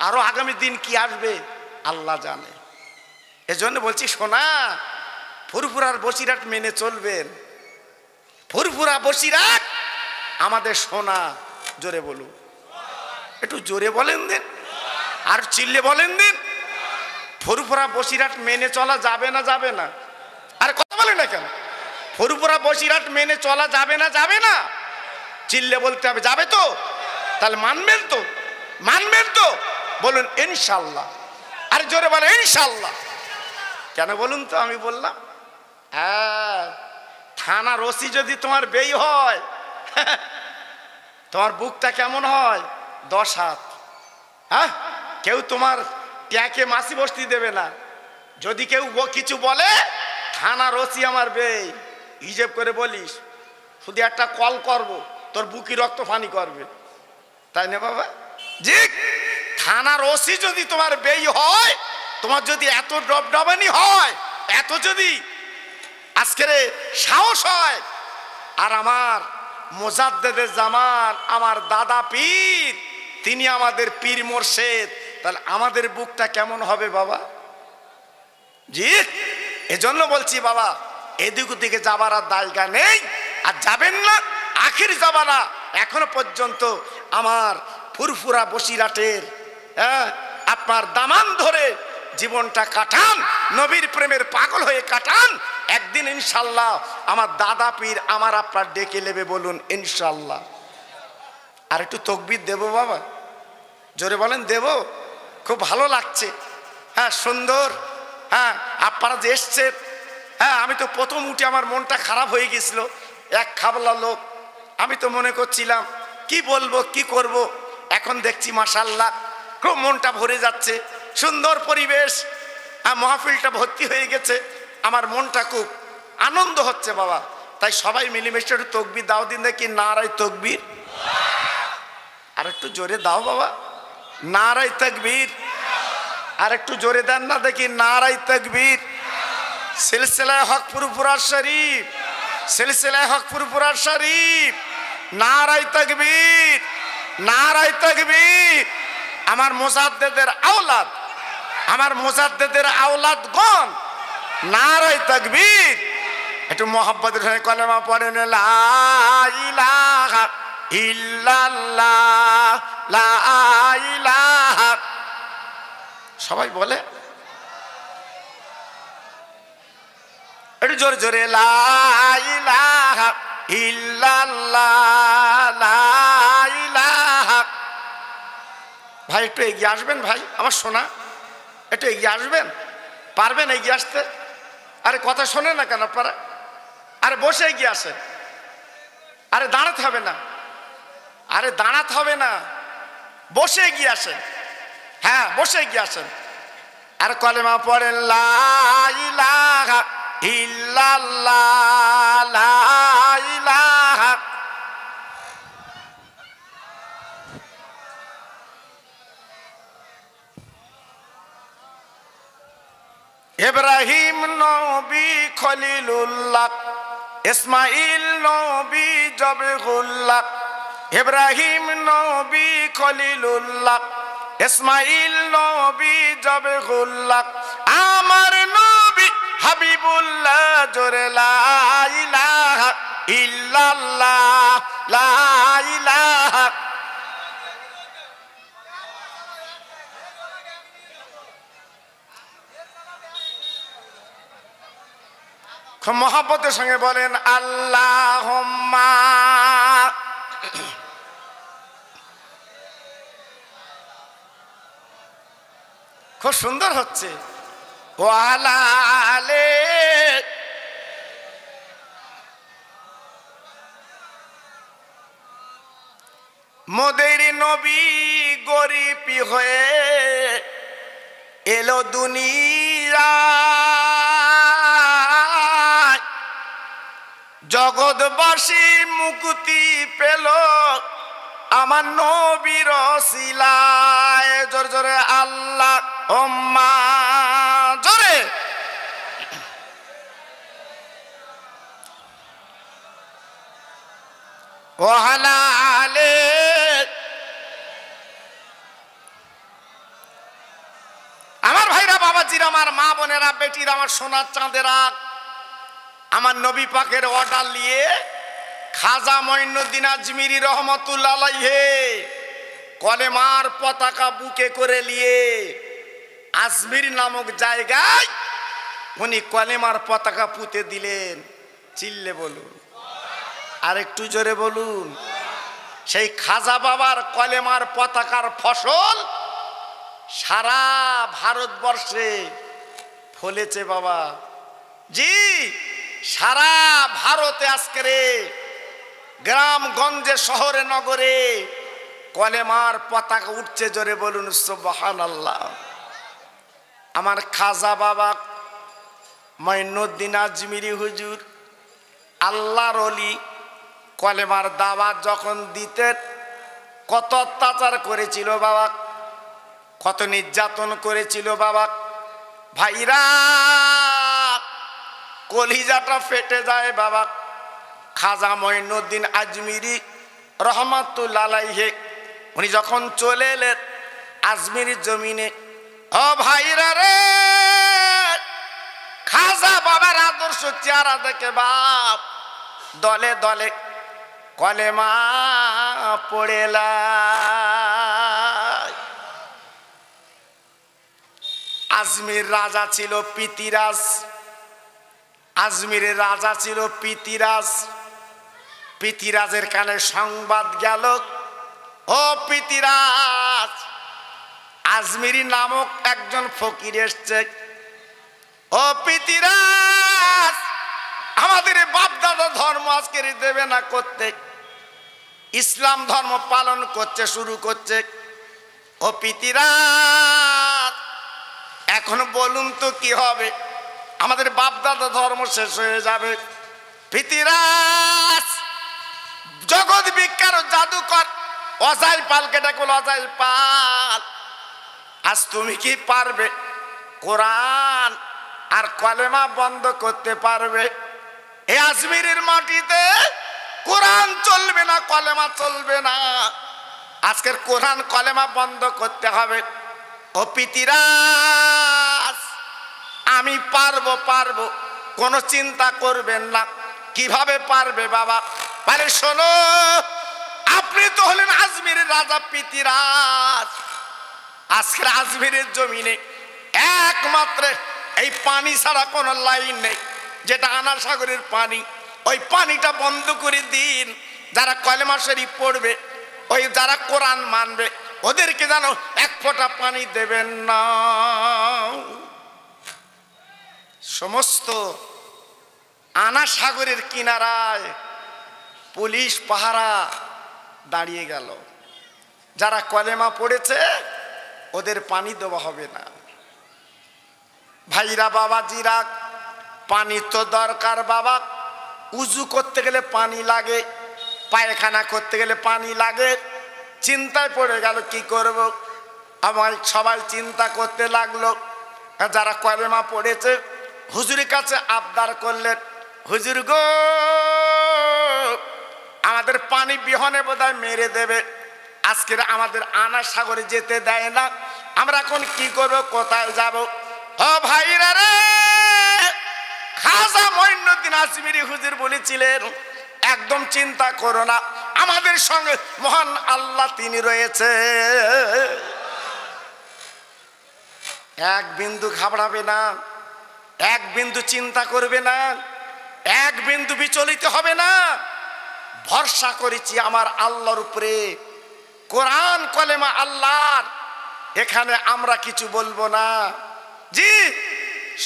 আরো আগামী দিন কি আসবে আল্লাহ জানে। এজন্য বলছি সোনা, ফুরফুরার বসিরহাট মেনে চলবেন। ফুরফুরা বসিরহাট আমাদের সোনা। জোরে বলুন, একটু জোরে বলেন দেন। আর চিল্লে বলেন দিন। ফুরফুরা বসিরহাট মেনে চলা যাবে না যাবে না? আরে কথা বলে না কেন? ফুরফুরা বসিরহাট মেনে চলা যাবে না যাবে না? চিল্লে বলতে হবে, যাবে তো? তাহলে মানবেন তো? মানবেন তো? বলুন ইনশাল্লাহ। আরে জোরে বলে ইনশাল্লাহ। কেন বলুন তো? আমি বললাম হ্যাঁ, থানার ওসি যদি তোমার বেই হয়, তোমার বুকটা কেমন হয়? 10 হাত। হ্যাঁ, কেউ তোমার ট্যাকে মাসি বসতি দেবে না। যদি কেউ কিছু বলে, থানার ওসি আমার বেই, হিসেব করে বলিস, শুধু একটা কল করব, তোর বুকি রক্ত ফানি করবে, তাই না বাবা? জি, থানার ওসি যদি তোমার বেই হয়, তোমার যদি এত ডবডবানি হয়, এত যদি আজকের সাহস হয়, আর আমার মুজাদ্দেদে জামান আমার দাদা পীর, তিনি আমাদের পীর মোর্শেদ, তাহলে আমাদের বুকটা কেমন হবে বাবা? জি, এজন্য বলছি বাবা, এদিক ওদিকে যাবার আর জায়গা নেই, আর যাবেন না। আখির জামানা এখনো পর্যন্ত আমার ফুরফুরা বসিরহাটের আপনার দামান ধরে জীবনটা কাটান, নবীর প্রেমের পাগল হয়ে কাটান। একদিন ইনশাল্লাহ আমার দাদা পীর আমার আপনার ডেকে নেবে, বলুন ইনশাল্লাহ। আর একটু তকবীর দেব বাবা, জোরে বলেন দেব? খুব ভালো লাগছে। হ্যাঁ, সুন্দর। হ্যাঁ, আপনারা যে এসছেন, হ্যাঁ, আমি তো প্রথম উঠে আমার মনটা খারাপ হয়ে গেছিল। এক খাবলা লোক, আমি তো মনে করছিলাম কি বলবো কি করব। এখন দেখছি মাশাআল্লাহ খুব মনটা ভরে যাচ্ছে, সুন্দর পরিবেশ, মাহফিলটা ভর্তি হয়ে গেছে, আমার মনটা খুব আনন্দ হচ্ছে বাবা। তাই সবাই মিলেমিশে একটু তকবীর দাও দিন দেখি, নারাই তকবীর। আর একটু জোরে দাও বাবা, নারাই তাকবীর। আর একটু জোরে দেন না দেখি, নারাই তাকবীর। সিলসিলায়ে হক ফুরফুরা শরীফ, সিলসিলায়ে হক ফুরফুরা শরীফ, নারাই তাকবীর, নারাই তাকবীর। আমার মুজাদ্দেদের আওলাদ, আমার মুজাদ্দেদের আওলাদগণ, নারাই তাকবীর। একটু মোহাব্বতের সঙ্গে কলেমা পড়েন, লা ইলাহা ইল্লাল্লাহ, লা ইলাহা। সবাই বলে একটু জোরে জোরে, লা ইলাহা ইল্লাল্লাহ, লা ইলাহা। ভাই একটু এগিয়ে আসবেন, ভাই আমার সোনা, একটু এগিয়ে আসবেন, পারবেন এগিয়ে আসতে? আরে কথা শোনে না কেন আপনারা? আরে বসে এগিয়ে আসেন, আরে দাঁড়াতে হবে না, আরে দাঁড়াতে হবে না, বসে এগিয়ে আসেন। হ্যাঁ, বসে এগিয়ে আসেন। আর কলেমা পড়েন, লা ইলাহা ইল্লাল্লাহ, লা ইলাহা। ইব্রাহিম নবী খলিলুল্লাহ, ইসমাইল নবী জবহুল্লাহ। ইব্রাহিম নবী খলিলুল্লাহ, ইসমাইল নবী জবহুল্লাহ, আমার নবী হাবিবুল্লাহ। জোরে লা ইলাহা ইল্লাল্লাহ, লা ইলাহা। খুব মহব্বতের সঙ্গে বলেন আল্লাহুম্মা। খুব সুন্দর হচ্ছে। ওয়ালা আলে, মোদের নবী গরিব হয়ে এলো দুনিয়া, জগৎবাসী মুক্তি পেল আমার নবীর ওসিলায়। জোরে জোরে আল্লাহুম্মা, জোরে। ওয়ালা আলে, আমার ভাইরা, বাবাজিরা, আমার মা বোনেরা, বেটিরা, আমার সোনার চাঁদেরা, আমার নবী পাকের অর্ডার নিয়ে খাজা মঈনুদ্দিন আজমিরি রহমতুল্লাহ আলাইহি কলেমার পতাকা বুকে করে নিয়ে আজমির নামক জায়গায় উনি কলেমার পতাকা পুঁতে দিলেন। চিল্লে বলুন, আর একটু জোরে বলুন। সেই খাজা বাবার কলেমার পতাকার ফসল সারা ভারতবর্ষে ফলেছে বাবা। জি, সারা ভারতে আজকের গ্রামগঞ্জে শহরে নগরে কলেমার পতাকা উঠছে। জোরে বলুন সুবহানাল্লাহ। আমার খাজা বাবা মঈনুদ্দিন আজমিরি হুজুর আল্লাহর ওলি কলেমার দাওয়াত যখন দিতেন কত অত্যাচার করেছিল বাবা, কত নির্যাতন করেছিল বাবা। ভাইরা কলিজাটা ফেটে যায় বাবা। খাজা মঈনুদ্দিন আজমিরি রহমাতুল্লাহ আলাইহি উনি যখন চলে এলেন আজমিরি জমিনে, ও ভাইরা রে, খাজা বাবার আদর্শ চেহারা দেখে বাপ দলে দলে কলেমা পড়েলা। আজমির রাজা ছিল পিতিরাজ, আজমিরের রাজা ছিল পিতিরাজ। পিতিরাজের কানে সংবাদ গেল, ও পিতিরাজ, আজমিরি নামক একজন ফকির এসছে। ও পিতিরাজ, আমাদের বাপ দাদা ধর্ম আজকে দেবে না করতে, ইসলাম ধর্ম পালন করতে শুরু করছে। ও পিতিরাজ, এখন বলুন তো কি হবে? আমাদের বাপ দাদা ধর্ম শেষ হয়ে যাবে। পিতিরাজ জগৎ বিখ্যাত জাদুকর অজাই পালকে ডাকল। অজাই পাল, আজ তুমি কি পারবে কোরআন আর কলেমা বন্ধ করতে পারবে? এই আজমিরের মাটিতে কোরআন চলবে না, কলেমা চলবে না। আজকের কোরআন কলেমা বন্ধ করতে হবে। ও পিতিরাজ, আমি পারবো পারবো, কোনো চিন্তা করবেন না। কিভাবে পারবে বাবা? আরে শোনো, আপনি তো হলেন আজমিরের রাজা পিতিরাজ। আজকের আজমিরের জমিনে একমাত্র এই পানি ছাড়া কোনো লাইন নেই, যেটা আনা সাগরের পানি। ওই পানিটা বন্ধ করে দিন। যারা কলেমা শরীফ পড়বে, ওই যারা কোরআন মানবে, ওদেরকে যেন এক ফোঁটা পানি দেবেন না। সমস্ত আনা সাগরের কিনারায় পুলিশ পাহারা দাঁড়িয়ে গেল। যারা কলেমা পড়েছে ওদের পানি দেওয়া হবে না। ভাইরা বাবাজিরা, পানি তো দরকার বাবা। উজু করতে গেলে পানি লাগে, পায়খানা করতে গেলে পানি লাগে। চিন্তায় পড়ে গেল কি করব। আমার সবাই চিন্তা করতে লাগলো। যারা কলেমা পড়েছে হুজুরের কাছে আবদার করলেন, হুজুর গো, আমাদের পানি বিহনে বোধহয় মেরে দেবে, আজকের আমাদের আনা সাগরে যেতে দেয় না, আমরা এখন কি করব, কোথায় যাব? ও ভাইরা রে, খাজা মঈনুদ্দিন আজমিরি হুজুর বলেছিলেন, একদম চিন্তা করো না, আমাদের সঙ্গে মহান আল্লাহ তিনি রয়েছে। এক বিন্দু ঘাবড়াবে না, এক বিন্দু চিন্তা করবে না, এক বিন্দু বিচলিত হবে না। ভরসা করেছি আমার আল্লাহর উপরে। কোরআন কলেমা আল্লাহর, এখানে আমরা কিছু বলবো না। জি,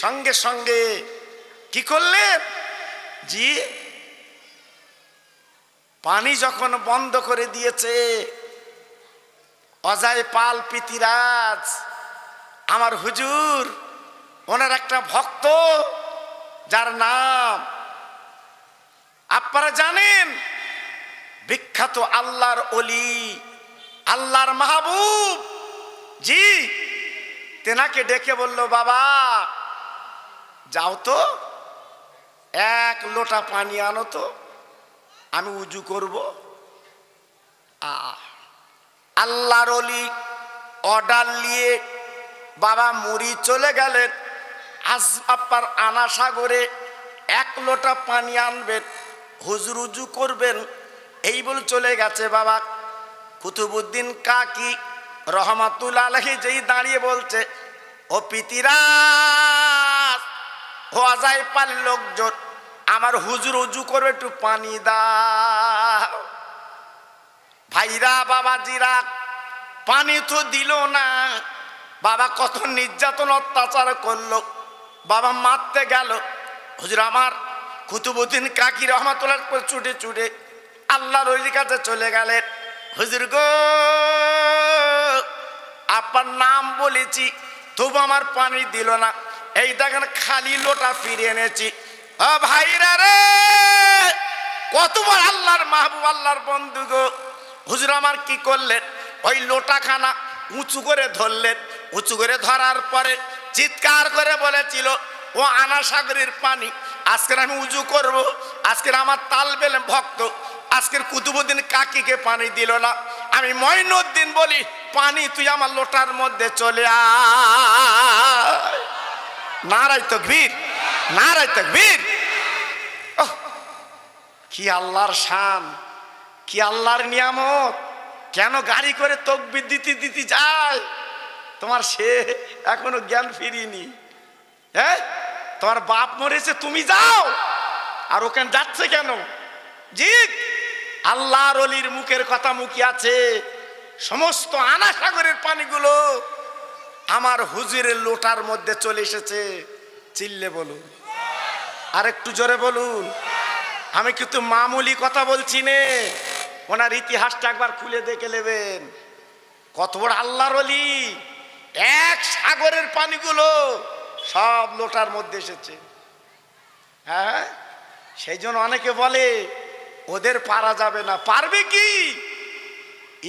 সঙ্গে সঙ্গে কি করলেন? জি, পানি যখন বন্ধ করে দিয়েছে, অজয় পাল পিতিরাজ আমার হুজুর, ওনার একটা ভক্ত যার নাম আপনারা জানেন, বিখ্যাত আল্লাহর ওলি, আল্লাহর মাহবুব। জি, তেনাকে ডেকে বলল, বাবা যাও তো, এক লোটা পানি আনো তো, আমি উজু করব। আল্লাহর ওলি অর্ডার নিয়ে বাবা মুড়ি চলে গেলেন। আজ আপনার আনা সাগরে এক লোটা পানি আনবেন, হুজুর উজু করবেন, এই বলে চলে গেছে বাবা। কুতুবউদ্দিন কাকি রহমাতুল্লাহ আলাইহি যেই দাঁড়িয়ে বলছে, ও পিতিরাজ, ও আজাই পাল লোকজন, আমার হুজুর উজু করবে, একটু পানি দাও। ভাইরা বাবাজিরা, পানি তো দিল না। বাবা কত নির্যাতন অত্যাচার করলো, বাবা মারতে গেল। হুজুর আমার কুতুবউদ্দিন কাকি রহমাতুল্লাহ ছুটে ছুটে আল্লাহর ওলির কাছে চলে গেলেন। হুজুর গো, আপনার নাম বলেছি, তবু আমার পানি দিল না। এই দেখেন খালি লোটা ফিরে এনেছি। ও ভাইরা রে, কতবার আল্লাহর মাহবুব, আল্লাহর বন্ধু গো। হুজুর আমার কি করলেন, ওই লোটাখানা উঁচু করে ধরলেন। উঁচু করে ধরার পরে চিৎকার করে বলেছিল, ও আনা সাগরের পানি, আজকের আমি উজু করব, আজকের আমার তালবেল ভক্ত আজকের কুতুবউদ্দিন কাকিকে পানি দিল না। আমি মঈনুদ্দিন বলি, পানি তুই আমার লোটার মধ্যে চলে আয়। নারায়ে তাকবীর, নারায়ে তাকবীর। কি আল্লাহর শান, কি আল্লাহর নিয়ামত। কেন গাড়ি করে তাকবীর দিতে দিতে যায়? তোমার সে এখনো জ্ঞান ফিরিনি। হ্যাঁ, তোমার বাপ মরেছে, তুমি যাও, আর ওখানে যাচ্ছে কেন? জি, আল্লাহর ওলির মুখের কথা মুখে আছে। সমস্ত আনা সাগরের পানিগুলো আমার হুজুরের লোটার মধ্যে চলে এসেছে। চিল্লে বলুন, আর একটু জোরে বলুন। আমি কিন্তু মামুলি কথা বলছি নে, ওনার ইতিহাসটা একবার খুলে দেখে নেবেন। কত বড় আল্লাহর ওলি, এক সাগরের পানিগুলো সব লোটার মধ্যে এসেছে। হ্যাঁ, সেই জন্য অনেকে বলে ওদের পারা যাবে না। পারবে কি?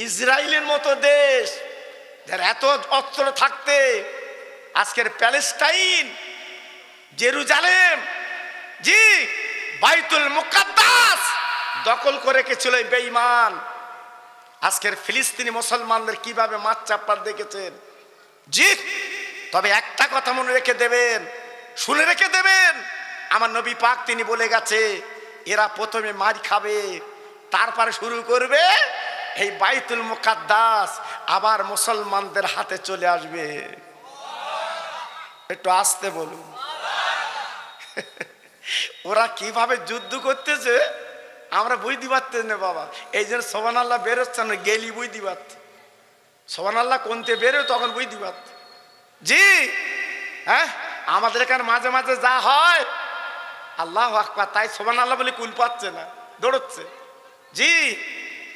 ইসরায়েলের মতো দেশ, যার এত অস্ত্র থাকতে আজকের প্যালেস্টাইন, জেরুজালেম, জি বাইতুল মুকাদ্দাস দখল করে রেখেছিল এই বেঈমান। আজকের ফিলিস্তিনি মুসলমানদের কিভাবে মাছ চাপার দেখেছেন। জি, তবে একটা কথা মনে রেখে দেবেন, শুনে রেখে দেবেন, আমার নবী পাক তিনি বলে গেছে, এরা প্রথমে মার খাবে, তারপরে শুরু করবে এই বাইতুল মুকাদ্দাস আবার মুসলমানদের হাতে চলে আসবে। একটু আস্তে বলুন। ওরা কিভাবে যুদ্ধ করতেছে আমরা বুঝতে পারতেন না বাবা। এই জন্য সুবহানাল্লাহ বেরোচ্ছে না, গেলি বুঝতে পারত। সুবহানাল্লাহ কোনতে বেরো তখন বুঝতে পারত। জি হ্যাঁ, আমাদের এখানে মাঝে মাঝে যা হয়, আল্লাহু আকবার, তাই সুবহানাল্লাহ বলে কুল পাচ্ছে না, দৌড়চ্ছে। জি,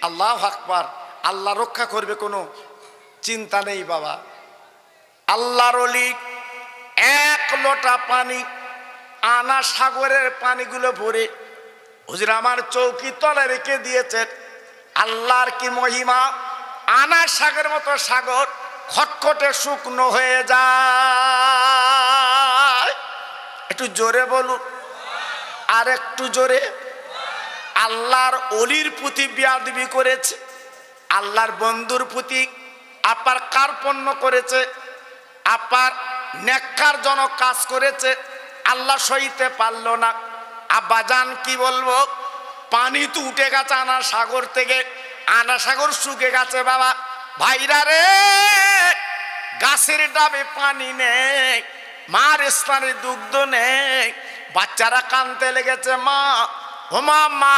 আল্লাহু আকবার, আল্লাহ রক্ষা করবে, কোনো চিন্তা নেই বাবা। আল্লাহর ওলি এক লোটা পানি আনা সাগরের পানিগুলো ভরে হুজুর আমার চৌকি তলে রেখে দিয়েছেন। আল্লাহর কি মহিমা! আনা সাগরের মতো সাগর খটখটে শুকনো হয়ে যায়। একটু জোরে বলুন, আর একটু জোরে। আল্লাহর ওলির প্রতি বেয়াদবি করেছে, আল্লাহর বন্ধুর প্রতি আপার কার্পণ্য করেছে, আপার নেককারজনক কাজ করেছে, আল্লাহ সইতে পারল না। আব্বাজান কি বলবো, পানি তো উঠে গেছে আনা সাগর থেকে, আনা সাগর শুকে গেছে বাবা। ভাইরা রে, গাছের ডাবে পানি নেই, মার স্থানে দুগ্ধ নেই, বাচ্চারা কানতে লেগেছে, মা ও মা, মা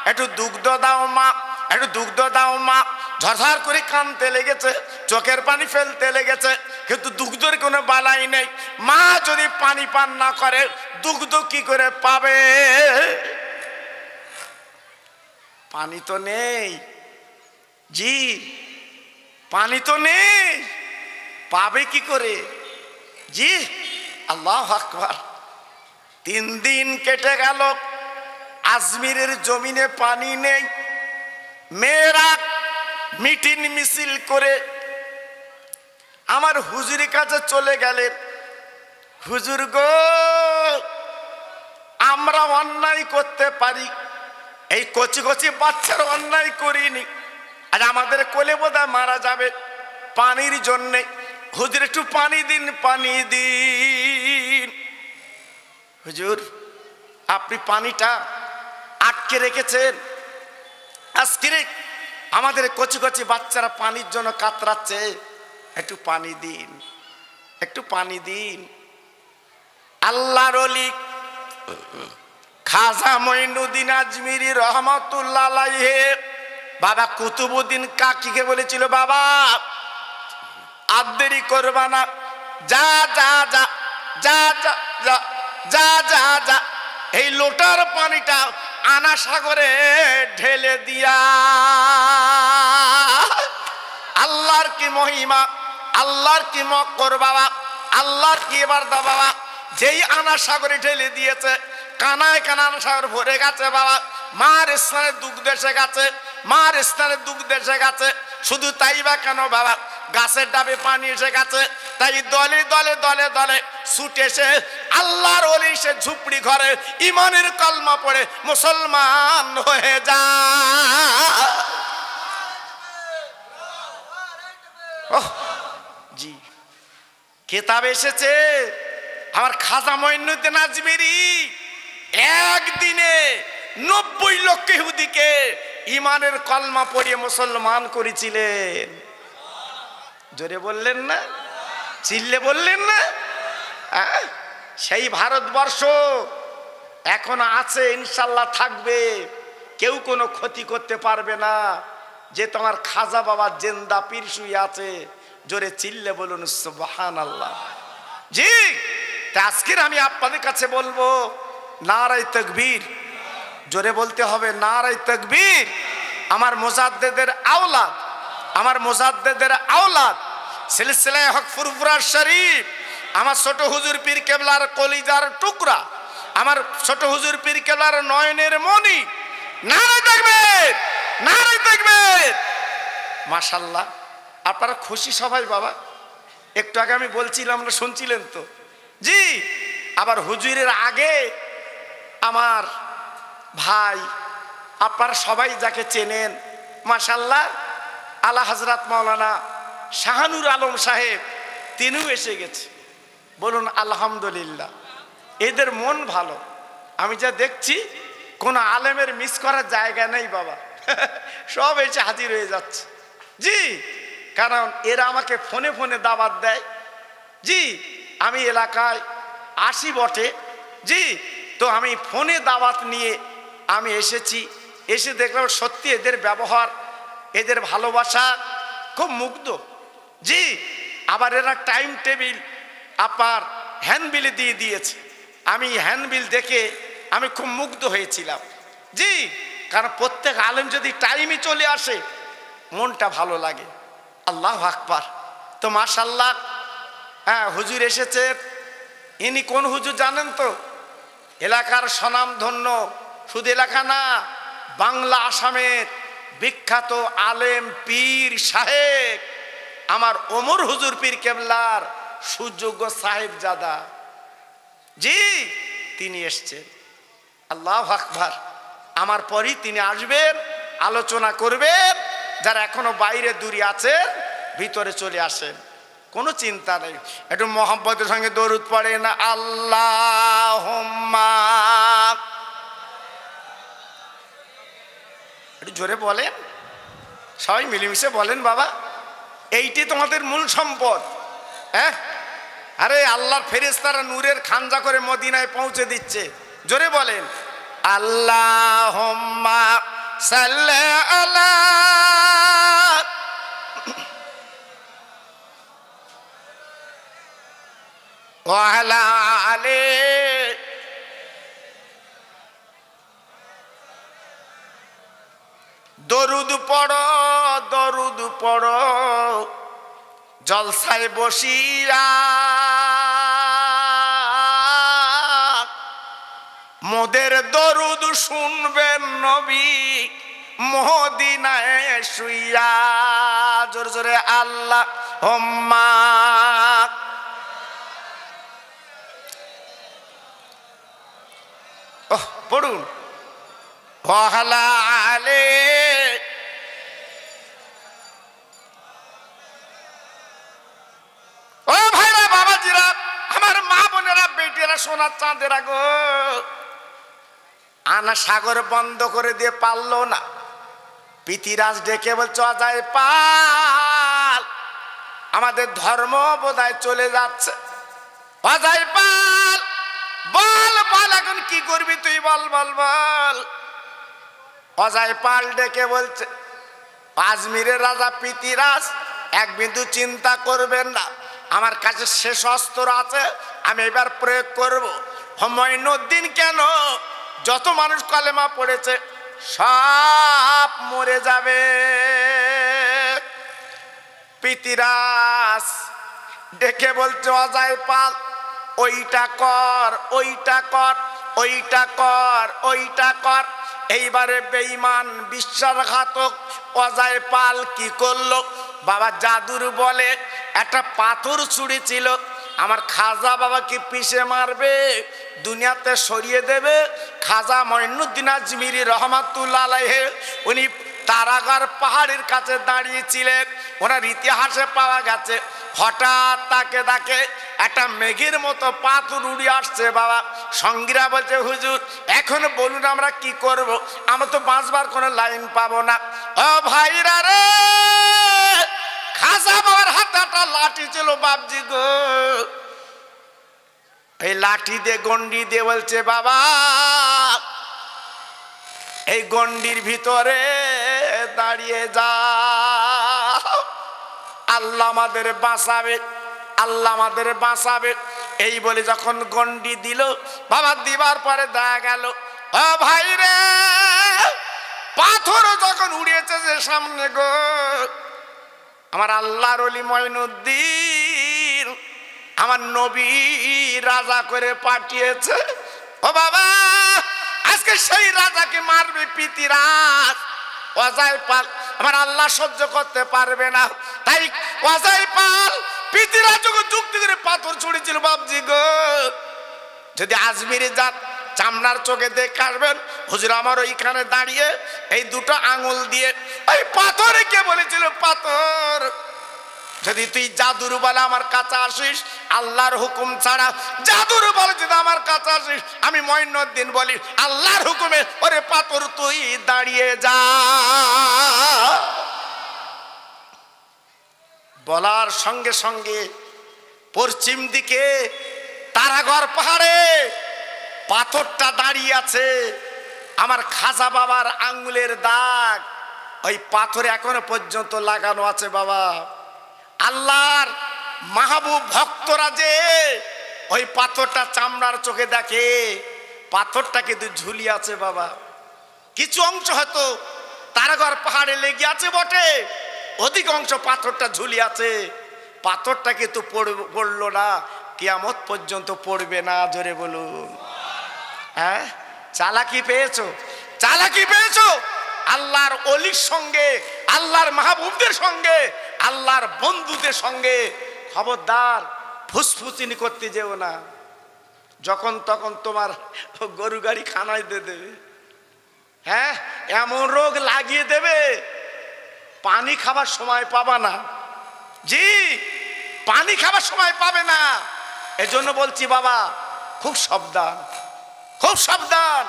একটু দুগ্ধ দাও মা, একটু দুগ্ধ দাও মা। ঝরঝর করে কানতে লেগেছে, চোখের পানি ফেলতে লেগেছে, কিন্তু দুগ্ধের কোনো বালাই নেই। মা যদি পানি পান না করে দুগ্ধ কি করে পাবে? পানি তো নেই। জি, পানি তো নেই, পাবে কি করে? জি, আল্লাহু আকবার। 3 দিন কেটে গেল, আজমিরের জমিনে পানি নেই। মেয়েরা মিটিং মিছিল করে আমার হুজুরের কাছে চলে গেলেন। হুজুর গো, আমরা অন্যায় করতে পারি, এই কচি কচি বাচ্চারা অন্যায় করিনি, আর আমাদের কোলে বোধহয় মারা যাবে পানির জন্যে। হুজুর একটু পানি দিন, পানি দিন। হুজুর আপনি পানিটা আটকে রেখেছেন, আজকে আমাদের কচি কচি বাচ্চারা পানির জন্য কাতরাচ্ছে, একটু পানি দিন, একটু পানি দিন। আল্লাহর ওলি খাজা মঈনুদ্দিন আজমিরি রহমাতুল্লাহ আলাইহি বাবা কুতুবউদ্দিন কাকিকে বলেছিল, বাবা আর দেরি করবা না, যা যা যা যা যা যা যা যা যা এই লোটার পানিটা আনা সাগরে ঢেলে দিয়া। আল্লাহর কি মহিমা, আল্লাহর কি মক্কর বাবা, আল্লাহর কি এবার দা বাবা। যেই আনা সাগরে ঢেলে দিয়েছে, কানায় কানা আনা সাগর ভরে গেছে বাবা। মার স্থানে দুগ্ধ এসে গেছে, মার স্থানে দুগ্ধ এসে গেছে। শুধু তাই বা কেন বাবা, গাছের ডাবে পানি এসে গেছে। তাই দলে দলে দলে দলে ছুটে এসে আল্লাহর ওলি সে ঝুপড়ি ঘরে ইমানের কলমা পড়ে মুসলমান হয়ে যা। জি, কেতাব এসেছে আমার খাজা মঈনুদ্দিন আজমিরি একদিনে 90 লক্ষ ইহুদিকে ইমানের কলমা পড়িয়ে মুসলমান করেছিলেন। জোরে বললেন না, চিল্লে বললেন না? সেই ভারতবর্ষ এখন আছে, ইনশাল্লাহ থাকবে, কেউ কোনো ক্ষতি করতে পারবে না। যে তোমার খাজা বাবা জিন্দা পীর শুয়ে আছে, জোরে চিল্লে বলুন সুবহানাল্লাহ। জি, আজকের আমি আপনাদের কাছে বলবো নারায়ে তাকবীর, জোরে বলতে হবে নারায়ে তাকবীর। আমার মুজাদ্দিদের আওলাদ, আমার মুজাদ্দিদের আওলাদ সিলসিলায়ে হক ফুরফুরা শরীফ, আমার ছোট হুজুর পীর কেবলার কলিজার টুকরা, আমার ছোট হুজুর পীর কেবলার নয়নের মণি। নারায়ে তাকবীর, নারায়ে তাকবীর। মাশাআল্লাহ, আপনারা খুশি সবাই বাবা? একটু আগে আমি বলছিলাম, আমরা শুনছিলেন তো? জি, আবার হুজুরের আগে আমার ভাই, আপনারা সবাই যাকে চেনেন মাশাআল্লাহ, আলা হযরত মাওলানা শাহানুর আলম সাহেব, তিনিও এসে গেছে। বলুন আলহামদুলিল্লাহ। এদের মন ভালো, আমি যা দেখছি কোনো আলেমের মিস করার জায়গা নেই বাবা, সব এসে হাজির হয়ে যাচ্ছে। জি, কারণ এরা আমাকে ফোনে ফোনে দাওয়াত দেয়। জি, আমি এলাকায় আসি বটে, জি, তো আমি ফোনে দাওয়াত নিয়ে আমি এসেছি। এসে দেখলাম সত্যি এদের ব্যবহার, এদের ভালোবাসা খুব মুগ্ধ। জি, আবার এরা টাইম টেবিল আপনার হ্যান্ডবিলে দিয়ে দিয়েছে। আমি হ্যান্ডবিল দেখে আমি খুব মুগ্ধ হয়েছিলাম। জি, কারণ প্রত্যেক আলেম যদি টাইমে চলে আসে মনটা ভালো লাগে। আল্লাহু আকবার। তো মাশাআল্লাহ, হ্যাঁ হুজুর এসেছে। ইনি কোন হুজুর জানেন তো? এলাকার স্বনামধন্য, শুধু এলাকা না, বাংলা আসামের বিখ্যাত আলেম পীর সাহেব আমার ওমর হুজুর পীর কেবলার সুযোগ্য সাহেবজাদা। জি, তিনি এসছেন। আল্লাহু আকবার। আমার পরই তিনি আসবেন, আলোচনা করবেন। যারা এখনো বাইরে দূরে আছেন ভিতরে চলে আসেন, কোনো চিন্তা নেই। একটু মহব্বতের সঙ্গে দরুদ পড়েন, আল্লাহুম্মা। একটু জোরে বলেন, সবাই মিলেমিশে বলেন বাবা। এইটি তোমাদের মূল সম্পদ। হ্যাঁ, আরে আল্লাহর ফেরেশতারা নূরের খানজা করে মদিনায় পৌঁছে দিচ্ছে। জোরে বলেন, আল্লাহুম্মা সাল্লি আলা ওয়া আলা আলি। দরুদ পড়ো, দরুদ পড়ো জলসায় বসিয়া, মোদের দরুদ শুনবেন নবী মদিনায় শুইয়া। জোরে জোরে আল্লাহুম্মা। পড়ুন, ওয়া আলা আলি। ও ভাইরা, বাবাজিরা, আমার মা বোনেরা, বেটিরা, সোনার চাঁদেরা গো, আনা সাগর বন্ধ করে দিয়ে পারলো না, পিতিরাজ ডেকে বলছে অজয় পাল, আমাদের ধর্ম বোধহয় চলে যাচ্ছে। অজয় পাল বল বল এখন কি করবি তুই, বল বল বল। অজয় পাল ডেকে বলছে আজমিরের রাজা পিতিরাজ, এক বিন্দু চিন্তা করবেন না, আমার কাছে শেষ অস্ত্র আছে, আমি এবার প্রয়োগ করব। মঈনুদ্দিন কেন, যত মানুষ কলেমা পড়েছে সব মরে যাবে। পিতিরাজ ডেকে বলছে অজয় পাল ওইটা কর, ওইটা কর, ওইটা কর, ওইটা কর। এইবারে বেঈমান বিশ্বাসঘাতক অজয় পাল কি করলো, বাবা জাদুর বলে একটা পাথর ছুঁড়েছিল, আমার খাজা বাবাকে পিষে মারবে, দুনিয়াতে সরিয়ে দেবে। খাজা মঈনুদ্দিন আজমিরি রহমাতুল্লাহ আলাইহি উনি তারাগার পাহাড়ের কাছে দাঁড়িয়েছিলেন, ওনার ইতিহাসে পাওয়া গেছে। হঠাৎ তাকে দেখে একটা মেঘের মতো পাথর উড়ে আসছে। বাবা সঙ্গীরা বলছে হুজুর এখন বলুন আমরা কি করব, আমরা তো বাঁচবার কোনো লাইন পাবো না। ও ভাইরা রে, খাজা বাবার হাতে একটা লাঠি ছিল বাপজি গো, এই লাঠি দিয়ে গন্ডি দিয়ে বলছে বাবা এই গন্ডির ভিতরে দাঁড়িয়ে যা, আল্লাহ আমাদের বাঁচাবে, আল্লাহ আমাদের বাঁচাবে। এই বলে যখন গন্ডি দিল বাবা, দিবার পরে দেখা গেল ও ভাই রে, পাথর যখন উড়িয়েছে যে সামনে গো, আমার আল্লাহর ওলি মঈনুদ্দিন আমার নবী রাজা করে পাঠিয়েছে। ও বাবা আজকে সেই রাজাকে মারবে পিতিরাজ। অজয় পাল আমার আল্লাহ সহ্য করতে পারবে না, তাই অজয় পাল পিতিরাজ যুক্তি করে পাথর ছুঁড়েছিল বাবজি গো। যদি আজমিরে যান চামড়ার চোখে দেখে আসবেন হুজুর আমার ওইখানে দাঁড়িয়ে এই দুটো আঙুল দিয়ে ওই পাথরে কে বলেছিল পাথর, যদি তুই জাদুর বলে আমার কাছে আসিস আল্লাহর হুকুম ছাড়া, জাদুর বলে যদি আমার কাছে আসিস আমি মঈনুদ্দিন বলি আল্লাহর হুকুমে, ওরে পাথর তুই দাঁড়িয়ে যা। বলার সঙ্গে সঙ্গে পশ্চিম দিকে তারাগড় পাহাড়ে পাথরটা দাঁড়িয়ে আছে, আমার খাজা বাবার আঙ্গুলের দাগ ওই পাথরে এখনো পর্যন্ত লাগানো আছে। বাবা আল্লাহর মাহবুব ভক্তরা যে ওই পাথরটা চামড়ার চোখে দেখে, পাথরটা কিন্তু ঝুলিয়ে আছে। বাবা কিছু অংশ হয়তো তারাগড় পাহাড়ে লেগে আছে বটে, অধিকাংশ পাথরটা ঝুলিয়ে আছে, পাথরটা কিন্তু পড়লো না, কিয়ামত পর্যন্ত পড়বে না। জোরে বলুন হ্যাঁ, চালাকি পেয়েছো, চালাকি পেয়েছো আল্লাহর অলির সঙ্গে, আল্লাহর মাহবুবদের সঙ্গে, আল্লাহর বন্ধুদের সঙ্গে। খবরদার ফুসফুসিনি করতে যেও না, যখন তখন তোমার গরু গাড়ি খানায় দিয়ে দেবে, হ্যাঁ এমন রোগ লাগিয়ে দেবে পানি খাবার সময় পাবা না। জি পানি খাবার সময় পাবে না। এজন্য বলছি বাবা খুব সাবধান, খুব সাবধান,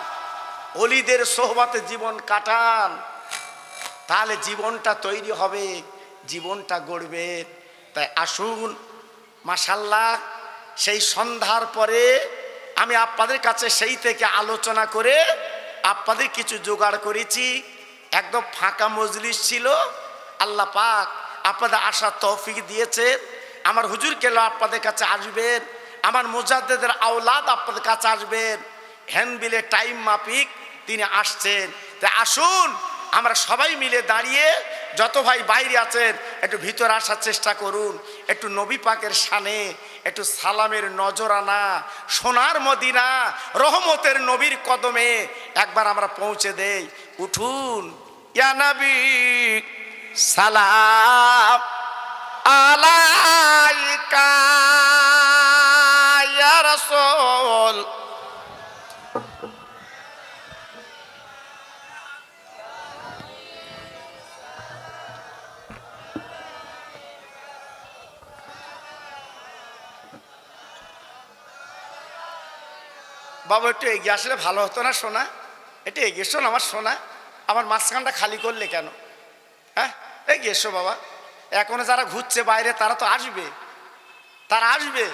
অলিদের সোহবতে জীবন কাটান, তাহলে জীবনটা তৈরি হবে, জীবনটা গড়বে। তাই আসুন মাশাআল্লাহ সেই সন্ধ্যার পরে আমি আপনাদের কাছে সেই থেকে আলোচনা করে আপনাদের কিছু জোগাড় করেছি। একদম ফাঁকা মজলিস ছিল, আল্লাহ পাক আপনাদের আসার তৌফিক দিয়েছে। আমার হুজুর কেন আপনাদের কাছে আসবেন, আমার মুজাদ্দেদের আওলাদ আপনাদের কাছে আসবেন, হ্যান্ডবিলে টাইম মাফিক তিনি আসছেন। তাই আসুন আমরা সবাই মিলে দাঁড়িয়ে, যত ভাই বাইরে আছেন একটু ভিতরে আসার চেষ্টা করুন, একটু নবী পাকের শানে একটু সালামের নজরানা, সোনার মদিনা রহমতের নবীর কদমে একবার আমরা পৌঁছে দেই। উঠুন ইয়া নবী সালাম আলাইকা ইয়া রাসূল। বাবা একটু এগিয়ে আসলে ভালো হতো না সোনা, একটু এগিয়ে শোন আমার সোনা, আমার মাঝখানটা খালি করলে কেন? এই এসো বাবা, এখনো যারা ঘুরছে বাইরে তারা তো আসবে, তারা আসবে।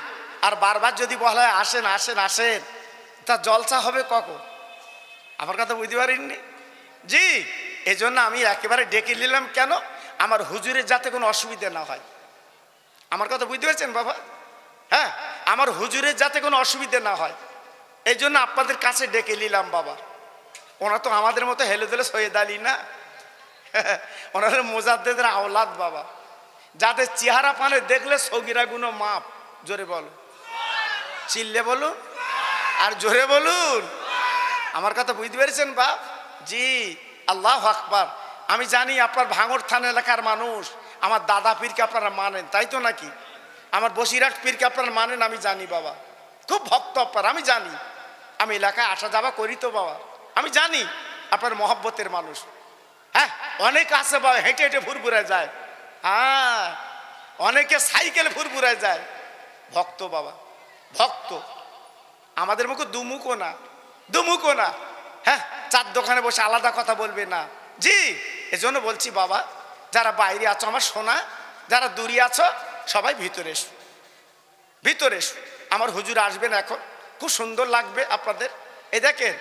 আর বারবার যদি বলা হয় আসেন আসেন আসেন, তা জলসা হবে কখন? আমার কথা বুঝতে পারেননি? জি, এই জন্য আমি একেবারে ডেকে নিলাম। কেন? আমার হুজুরের যাতে কোনো অসুবিধা না হয়। আমার কথা বুঝতে পারছেন বাবা? হ্যাঁ, আমার হুজুরের যাতে কোনো অসুবিধা না হয়, এই জন্য আপনাদের কাছে ডেকে নিলাম বাবা। ওরা তো আমাদের মতো হেলে দিলে সৈয়দ আলী না, ওনাদের মোজাদ্দেদের আওলাদ বাবা, যাদের চেহারা পানে দেখলে সগিরা গুনো মাপ। জোরে বলো, চিল্লে বলুন, আর জোরে বলুন। আমার কথা বুঝতে পেরেছেন বাপ? জি, আল্লাহু আকবার। আমি জানি আপনার ভাঙড় থানা এলাকার মানুষ আমার দাদা পীরকে আপনারা মানেন, তাই তো নাকি? আমার বসিরহাট পীরকে আপনারা মানেন, আমি জানি বাবা। খুব ভক্ত আপনার, আমি জানি। আমি এলাকায় আসা যাওয়া করি তো বাবা, আমি জানি আপনার মহব্বতের মানুষ। হ্যাঁ, অনেক আছে বাবা, হেঁটে হেঁটে ফুরফুরায় যায়। হ্যাঁ, অনেকে সাইকেলে ফুরফুরায় যায়। ভক্ত বাবা, ভক্ত। আমাদের মুখে দুমুখও না, দুমুখও না। হ্যাঁ, চার দোকানে বসে আলাদা কথা বলবে না। জি, এজন্য বলছি বাবা, যারা বাইরে আছো আমার সোনা, যারা দূরে আছো সবাই ভিতরে এসো, ভিতরে এসো। আমার হুজুর আসবেন এখন, খুব সুন্দর লাগবে আপনাদের। এই দেখেন,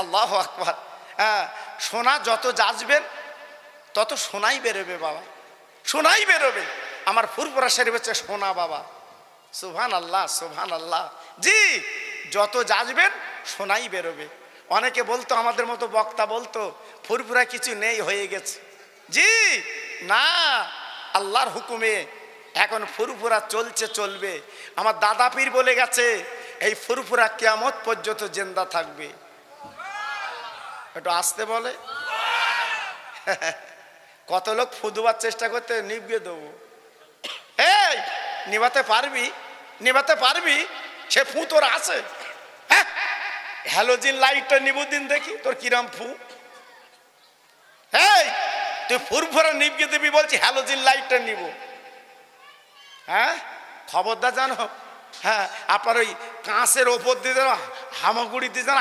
আল্লাহু আকবার। হ্যাঁ, সোনা যত যাচবেন তত সোনাই বেরোবে বাবা, সোনাই বেরোবে। আমার ফুরফুরা শরীফ হচ্ছে সোনা বাবা। সুবহান আল্লাহ, সুবহান আল্লাহ। জি, যত যাচবেন সোনাই বেরোবে। অনেকে বলতো, আমাদের মতো বক্তা বলতো ফুরফুরা কিছু নেই, হয়ে গেছে। জি না, আল্লাহর হুকুমে এখন ফুরফুরা চলছে, চলবে। আমার দাদা পীর বলে গেছে এই ফুরফুরা কিয়ামত পর্যন্ত জিন্দা থাকবে। একটু আসতে বলে। কত লোক ফুদুবার চেষ্টা করতে, নিভিয়ে দেবো। এই নিভাতে পারবি, নিভাতে পারবি? সে ফু তোর আছে? হ্যাঁ, হ্যালোজিন লাইটটা নিবু দিন দেখি তোর কিরাম ফু। এই তুই ফুরফুরা নিভিয়ে দিবি বলছি, হ্যালোজিন লাইটটা নিব? হ্যাঁ, খবরদার জানো। হ্যাঁ, আপনার ওই কাঁচের ওপর দিয়ে যেন হামাগুড়ি দিয়ে যেন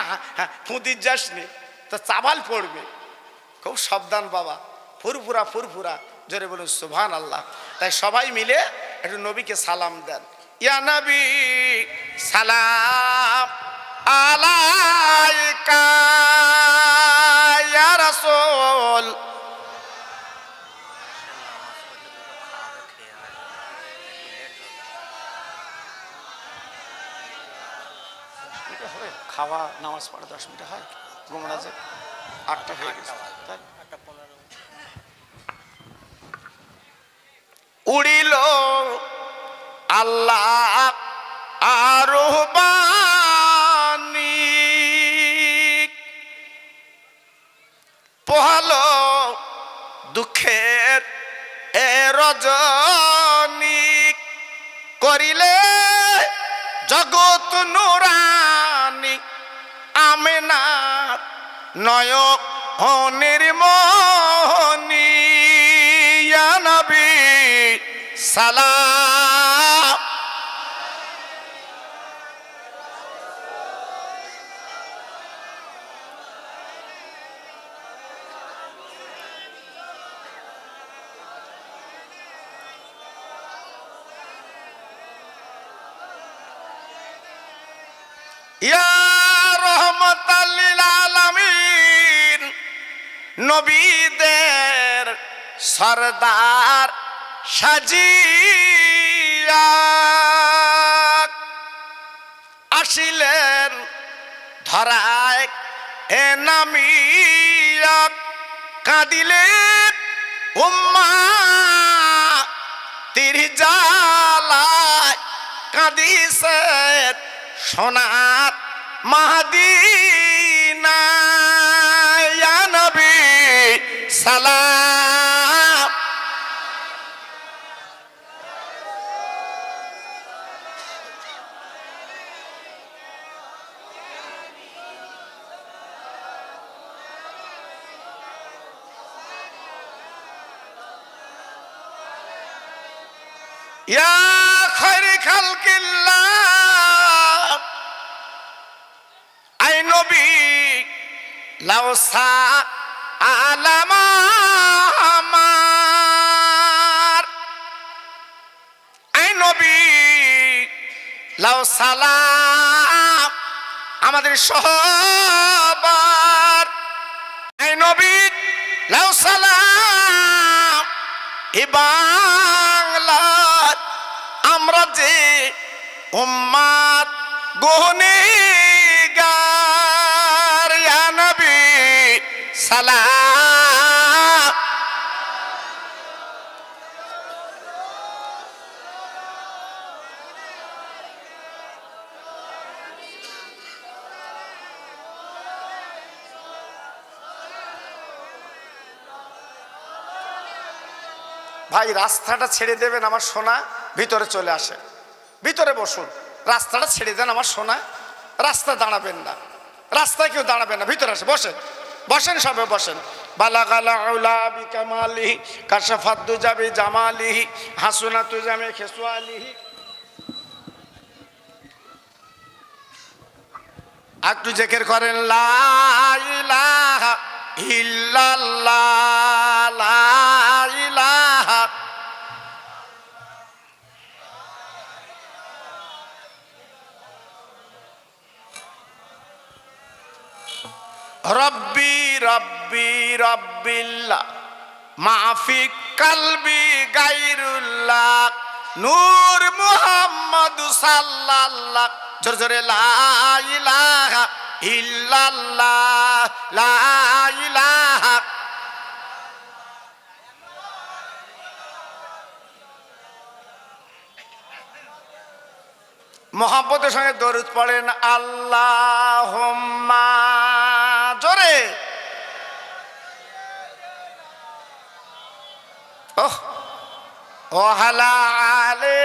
ফুঁদির যাস নি, তো চাবাল পড়বে। খুব সাবধান বাবা। ফুরফুরা, ফুরফুরা, জোরে বলুন সুবহান আল্লাহ। তাই সবাই মিলে একটু নবীকে সালাম দেন। ইয়া নবী সালাম আলাইকা, ইয়া রাসূল খাওয়া নামাজ পড়ে 10 মিনিট হয়, গোমরাজে 8টা হয়ে গেছে। উড়িল আল্লাহ আরবানি, পোহালো দুঃখের এ রজনী, করিলে জগৎ নুরানি, আমেনার নয়নের মনি, ইয়া নবী সালাম। ইয়া রহমাতাল লিল আলামিন, নবীদের সরদার সাজিয়া আসিলেন ধরায় এ নামিয়া, কাঁদিলেন উম্মাহ তীর জ্বালায়, কাঁদিছেন সোনার মাদিনা, ইয়া নবী সালাম। ইয়া খায়রে খালকিল্লাহ, আই নবী লাউসা আলামা সালাম আমাদের সবার এই নবী লাউ সালাম এ বাংলার আমরা যে উম্মাত গুনেগার ইয়া নবী সালাম। ভাই রাস্তাটা ছেড়ে দেবেন আমার সোনা, ভিতরে চলে আসে, ভিতরে বসুন। রাস্তাটা ছেড়ে দেন আমার সোনা, রাস্তায় দাঁড়াবেন না, রাস্তায় কেউ দাঁড়াবেন না, ভিতরে আসে বসেন, বসেন সবে বসেন। বালাগালা উলা বিকামালিহি কাশাফাদ্দু জাবি জামালিহি হাসুনাতু জামি খেসওয়ালিহি। একটু জিকির করেন লা ইলাহা ইল্লাল্লাহ, লা ইলাহা রব্বি রব্বি রব্বিল্লাহ মাফি কলবি গায়রুল্লাহ নূর মুহাম্মদ সাল্লাল্লাহ। জোরে জোরে লা ইলাহা ইল্লাল্লাহ, লা ইলাহা। মোহাম্মদের সঙ্গে দরুদ পড়েন আল্লাহুম্মা, জোরে ওহ ওয়ালা আলে।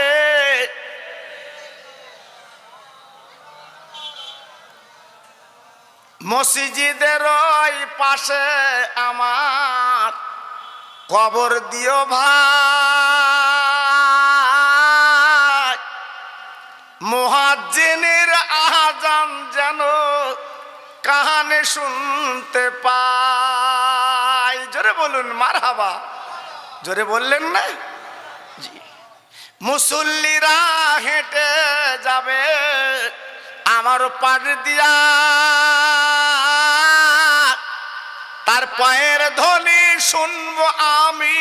মসজিদের ওই পাশে আমার কবর দিও ভাই, মুয়াজ্জিনের আযান যেন কানে শুনতে পাই। জোরে বলুন মারহাবা, জোরে বললেন না? জি। মুসল্লিরা হেঁটে যাবে আমার পাশ দিয়া, তার পায়ের ধ্বনি শুনবো আমি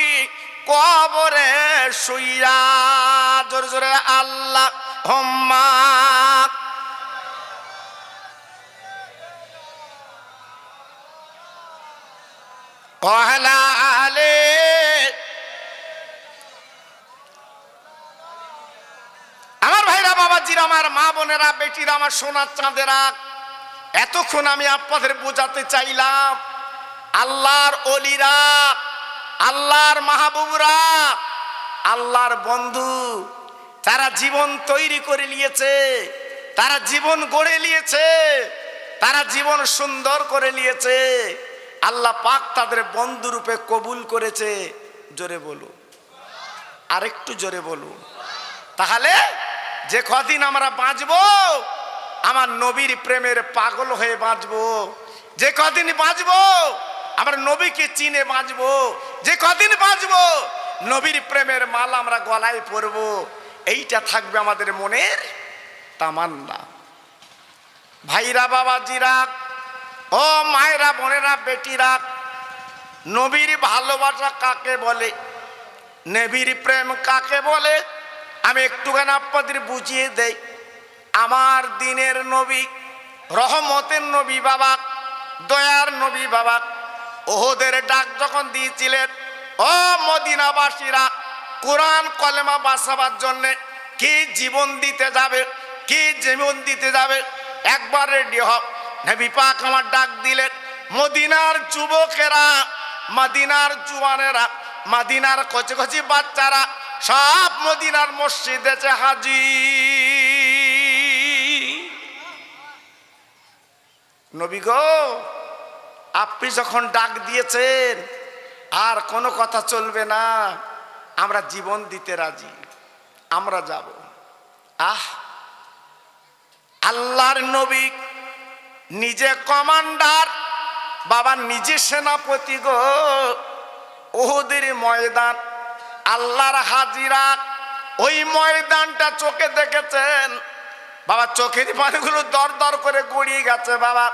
কবরে শুইয়া। জোরে জোরে আল্লাহুম্মা। ওয়ালা আলে। আমার ভাইরা, বাবাজিরা, আমার মা বোনেরা, বেটিরা, আমার সোনার চাঁদেরা, এতক্ষণ আমি আপনাদের বোঝাতে চাইলাম আল্লাহর ওলিরা, আল্লাহর মাহবুবরা, আল্লাহর বন্ধু, তারা জীবন তৈরি করে নিয়েছে, তারা জীবন গড়ে নিয়েছে, তারা জীবন সুন্দর করে নিয়েছে। আল্লাহ পাক তাদের বন্ধু রূপে কবুল করেছে। জোরে বলুন, আরেকটু জোরে বলুন। তাহলে যে কদিন আমরা বাঁচবো আমার নবীর প্রেমের পাগল হয়ে বাঁচবো, যে কদিন বাঁচবো আমরা নবীকে চিনে বাঁচবো, যে কদিন বাঁচবো নবীর প্রেমের মালা আমরা গলায় পরবো। এইটা থাকবে আমাদের মনের তামান্না। ভাইরা, বাবাজিরা, ও মায়েরা, বোনেরা, বেটিরা, নবীর ভালোবাসা কাকে বলে, নবীর প্রেম কাকে বলে আমি একটুখানি আপনাদের বুঝিয়ে দেই। আমার দিনের নবী, রহমতের নবী বাবা, দয়ার নবী বাবা, ওহদের ডাক যখন দিয়েছিলেন, ও মদিনাবাসীরা, কোরআন কলেমা বাঁচাবার জন্যে কি জীবন দিতে যাবে, কি জীবন দিতে যাবে, একবার রেডি হ। নবী পাক আমার ডাক দিলেন, মদিনার যুবকেরা, মদিনার জুয়ানেরা, মদিনার কচি কচি বাচ্চারা সব মদিনার মসজিদে হাজির। নবী গো, আপনি যখন ডাক দিয়েছেন আর কোনো কথা চলবে না, আমরা জীবন দিতে রাজি, আমরা যাব। আহ, আল্লাহর নবী নিজে কমান্ডার বাবা, নিজে সেনাপতি গো। উহুদের ময়দান, আল্লাহর হাজিরা, ওই ময়দানটা চোখে দেখেছেন। বাবা চোখের পানিগুলো দর দর করে গড়িয়ে গেছে বাবা,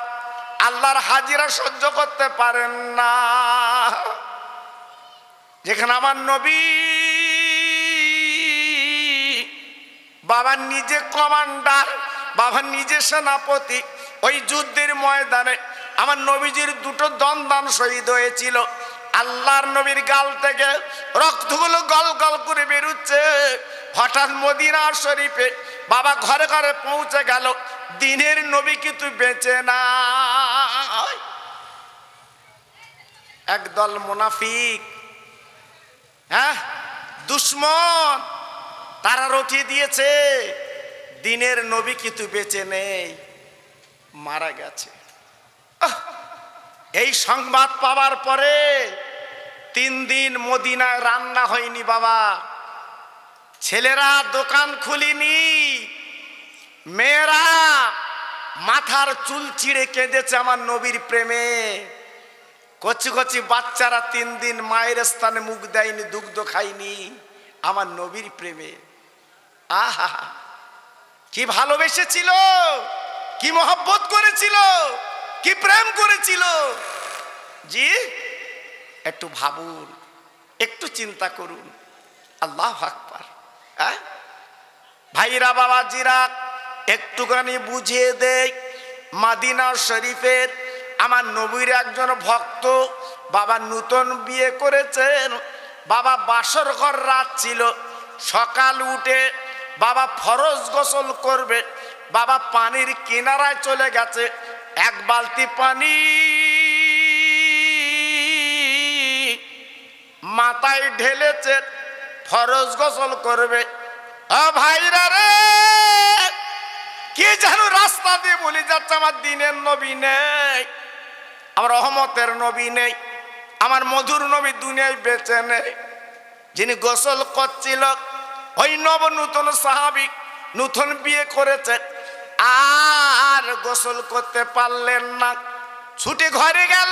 আল্লাহর হাজিরা সহ্য করতে পারেন না। যেখানে আমার নবী বাবা নিজে কমান্ডার, বাবা নিজে সেনাপতি, ওই যুদ্ধের ময়দানে আমার নবীজির দুটো দন্দান শহীদ হয়েছিল। আল্লাহর নবীর গাল থেকে রক্তগুলো গল গল করে বেরোচ্ছে। হঠাৎ মদিনা শরীফে বাবা ঘরে ঘরে পৌঁছে গেল, দিনের নবী কিন্তু বেঁচে না। একদল মুনাফিক, হ্যাঁ দুশ্মন, তারা রটিয়ে দিয়েছে দিনের নবী কিন্তু বেঁচে নেই, মারা গেছে। এই সংবাদ পাওয়ার পরে 3 দিন মদিনায় রান্না হয়নি বাবা, ছেলেরা দোকান খুলিনি, মেয়েরা মাথার চুল চিড়ে কেঁদেছে আমার নবীর প্রেমে। কচি কচি বাচ্চারা 3 দিন মায়ের স্থানে মুখ দেয়নি, দুগ্ধ খায়নি আমার নবীর প্রেমে। আহা, কি ভালোবেসেছিল, কি মহব্বত করেছিল, কি প্রেম করেছিল। জি একটু ভাবুন, একটু চিন্তা করুন। আল্লাহু আকবার। ভাইরা বাবাজিরা একটুখানি বুঝিয়ে দেয়, মদিনা শরীফের আমার নবীর একজন ভক্ত বাবা নূতন বিয়ে করেছেন। বাবা বাসর ঘর রাত ছিল, সকাল উঠে বাবা ফরজ গোসল করবে, বাবা পানির কিনারায় চলে গেছে, 1 বালতি পানি মাথায় ঢেলেছে, ফরজ গোসল করবে। ভাইরা রে, কি যেন রাস্তা দিয়ে বলে যাচ্ছে আমার দিনের নবী নেই, আমার রহমতের নবী নেই, আমার মধুর নবী দুনিয়ায় বেঁচে নেই। যিনি গোসল করছিল ওই নতুন সাহাবী, নতুন বিয়ে করেছে, আর গোসল করতে পারলেন না, ছুটে ঘরে গেল।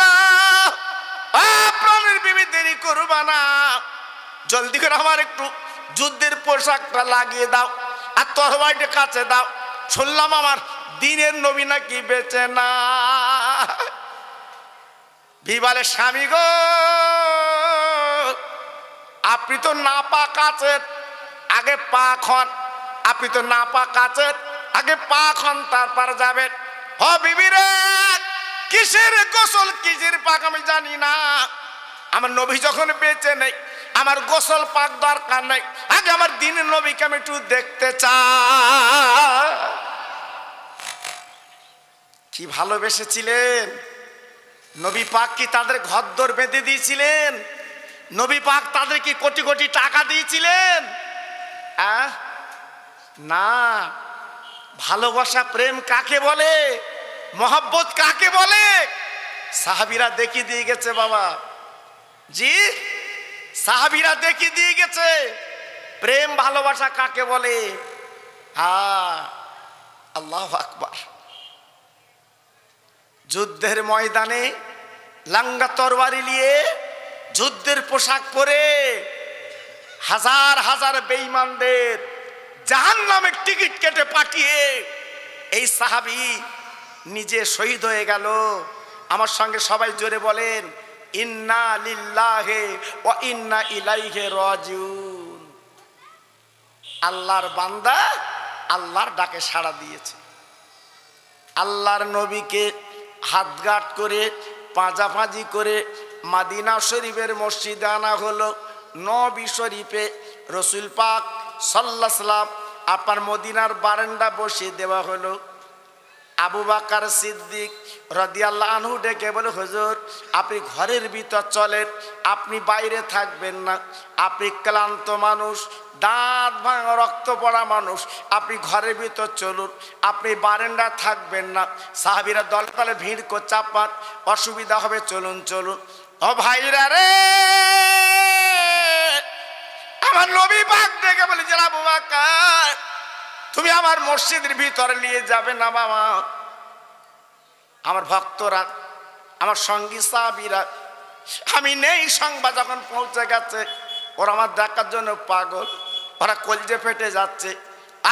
প্রাণের বিবি দেরি করবা না, জলদি করে আমার একটু যুদ্ধের পোশাকটা লাগিয়ে দাও আর তরবারিটা কাছে দাও, শুনলাম আমার দিনের নবী নাকি বেঁচে না। বিবালে স্বামী গো, আপনি তো না পাক আছেন, আগে পা খন, আপনি তো না পাক আছেন, আগে পা খন তারপর যাবেন। হ বিবি রে, কিসের গোসল কিসের পাক আমি জানি না, আমার নবী যখন বেঁচে নেই আমার গোসল পাক দরকার নেই, আগে আমার দিনের নবীকে আমি একটু দেখতে চাই। কি ভালোবেসেছিলেন নবী পাক, কি তাদের ঘরদোর বেঁধে দিয়েছিলেন, নবী পাক তাদের কি কোটি কোটি টাকা দিয়েছিলেন? না, ভালোবাসা প্রেম কাকে বলে, মহব্বত কাকে বলে, সাহাবীরা দেখিয়ে দিয়ে গেছে বাবা। জি সাহাবীরা দেখিয়ে দিয়ে গেছে প্রেম ভালোবাসা কাকে বলে। আল্লাহু আকবার। যুদ্ধের ময়দানে লাঙ্গা তরবারি নিয়ে, যুদ্ধের পোশাক পরে হাজার হাজার বেঈমানদের জাহান্নামের টিকিট কেটে পাঠিয়ে এই সাহাবী নিজে শহীদ হয়ে গেল। আমার সঙ্গে সবাই জোরে বলেন, ইন্না লিল্লাহি ওয়া ইন্না ইলাইহি রাজিউন। আল্লাহর বান্দা আল্লাহর ডাকে সাড়া দিয়েছে। আল্লাহর নবীকে হাতগাঁট করে পাঁজাপাঁজি করে মদিনা শরীফের মসজিদে আনা হলো। নবী শরীফে রসুল পাক সাল্লাল্লাহু আলাইহি ওয়াসাল্লাম আপনার মদিনার বারান্দা বসিয়ে দেওয়া হলো। আবু বকর সিদ্দিক রাদিয়াল্লাহু আনহু ডেকে বলে, হুজুর আপনি ঘরের ভিতর চলেন, আপনি বাইরে থাকবেন না, আপনি ক্লান্ত মানুষ, দাঁত ভাঙা রক্ত পড়া মানুষ, আপনি ঘরের ভিতর চলুন, আপনি বারান্দা থাকবেন না। সাহাবীরা দল দলে ভিড় করছে, আপনার অসুবিধা হবে, চলুন চলুন। ও ভাইরা রে, আমার নবী পাক ডেকে বলে যে, আবু বকর তুমি আমার মসজিদের ভিতরে নিয়ে যাবে না বাবা, আমার ভক্তরা, আমার সঙ্গী সাহাবীরা, আমি নেই সংবাদ যখন পৌঁছে গেছে, ওরা আমার দেখার জন্য পাগল, ওরা কলজে ফেটে যাচ্ছে।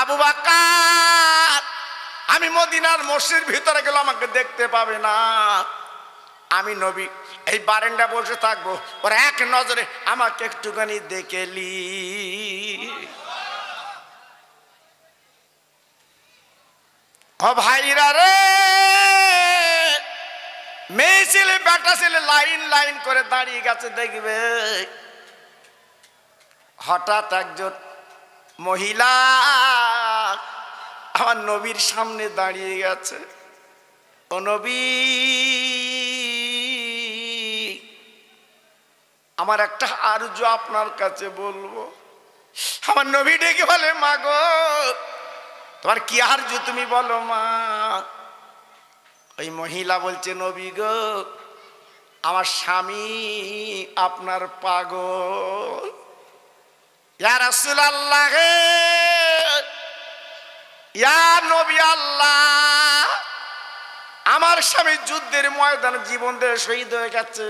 আবু বকর আমি মদিনার মসজিদের ভিতরে গেলে আমাকে দেখতে পাবে না। আমি নবী এই বারান্দা বসে থাকবো, ওরা এক নজরে আমাকে একটুখানি দেখেলি। ও ভাইরা রে, মেয়ে ছেলে বেটা ছেলে লাইন লাইন করে দাঁড়িয়ে গেছে দেখবে। হঠাৎ একজন মহিলা আমার নবীর সামনে দাঁড়িয়ে গেছে। ও নবী, আমার একটা আরজু আপনার কাছে বলবো। আমার নবী ডেকে বলে, মা গো, তোমার কি আরজু তুমি বলো মা। ওই মহিলা বলছে, নবী গো, আমার স্বামী আপনার পাগল। ইয়া রাসূলুল্লাহ, ইয়া নবী আল্লাহ, আমার স্বামী যুদ্ধের ময়দানে জীবন দিয়ে শহীদ হয়ে গেছে।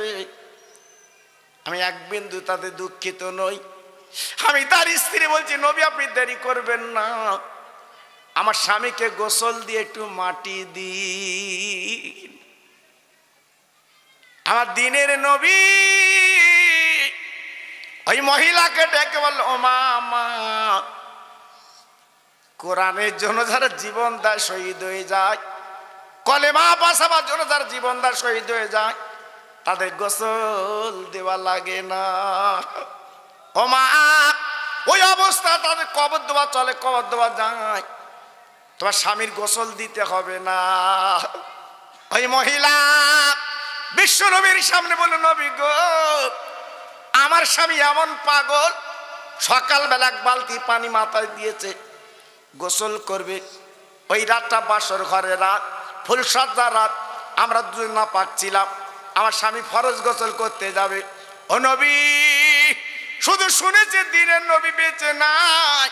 আমি এক বিন্দু তাতে দুঃখিত নই। আমি তার স্ত্রী বলছি, নবী আপনি দেরি করবেন না, আমার স্বামীকে গোসল দিয়ে একটু মাটি দিন। আমার দিনের নবী ওই মহিলাকে ডেকে বলল, ও মা, মা, কোরআনের জন্য যারা জীবন দেয় শহীদ হয়ে যায়, কলেমা বাসাবার জন্য যারা জীবন দেয় শহীদ হয়ে যায়, তাদের গোসল দেওয়া লাগে না। ও মা, ওই অবস্থা তাদের কবর দেওয়া চলে, কবর দেওয়া যায়, তোমার স্বামীর গোসল দিতে হবে না। ওই মহিলা বিশ্ব নবীর সামনে বলল, নবী গো, আমার স্বামী এমন পাগল, সকালবেলা এক বালতি পানি মাথায় দিয়েছে, গোসল করবে। ওই রাতটা বাসর ঘরে রাত, ফুলসজ্জা রাত, আমরা দুজন না পাচ্ছিলাম, আমার স্বামী ফরজ গোসল করতে যাবে। ও নবী, শুধু শুনেছে দিনের নবী বেঁচে নাই,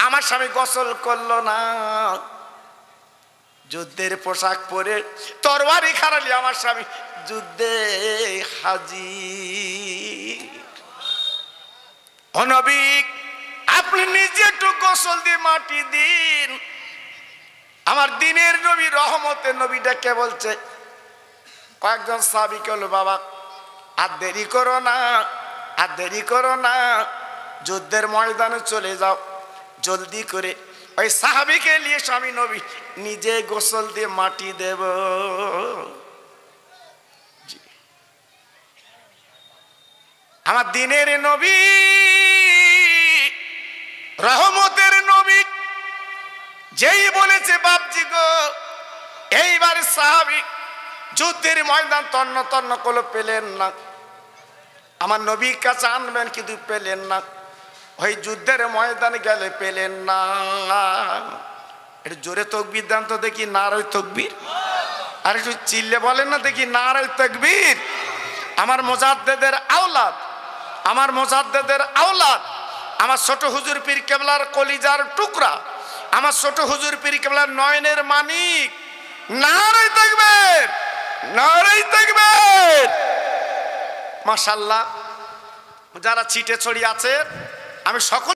আমার স্বামী গোসল করলো না। যুদ্ধের পোশাক পরে তরবারি খারালি আমার স্বামী যুদ্ধে হাজির। ও নবী, আপনি নিজে একটু গোসল দিয়ে মাটি দিন। আমার দিনের নবী রহমতের নবীটা কে বলছে, কয়েকজন সাহাবীকে হলো, বাবা আর দেরি করো না, আর দেরি করো না, যুদ্ধের ময়দানে চলে যাও জলদি করে। ওই সাহাবীকে নিয়ে স্বামী নবী নিজে গোসল দিয়ে মাটি দেব। আমার দিনের নবী রহমতের নবী যেই বলেছে, বাপজি গো, এইবার সাহাবী যুদ্ধের ময়দান তন্ন তন্ন করে পেলেন না, আমার নবীর কাছে আনবেন কিন্তু পেলেন না। ওই যুদ্ধের ময়দানে গেলে পেলেন না। একটু জোরে তাকবীর দেন তো দেখি, নারায়ে তাকবীর। আর একটু চিল্লে বলেন না দেখি, নারায়ে তাকবীর। আমার মুজাদ্দেদের আওলাদ, আমার মুজাদ্দেদের আওলাদ, আমার ছোট হুজুর পীর কেবলার কলিজার টুকরা, আমার ছোট হুজুর পীর কেবলার নয়নের মানিক, নারায়ে তাকবীর, নারায়ে তাকবীর। মাশাআল্লাহ, যারা ছিটে ছড়িয়ে আছে আমি সকল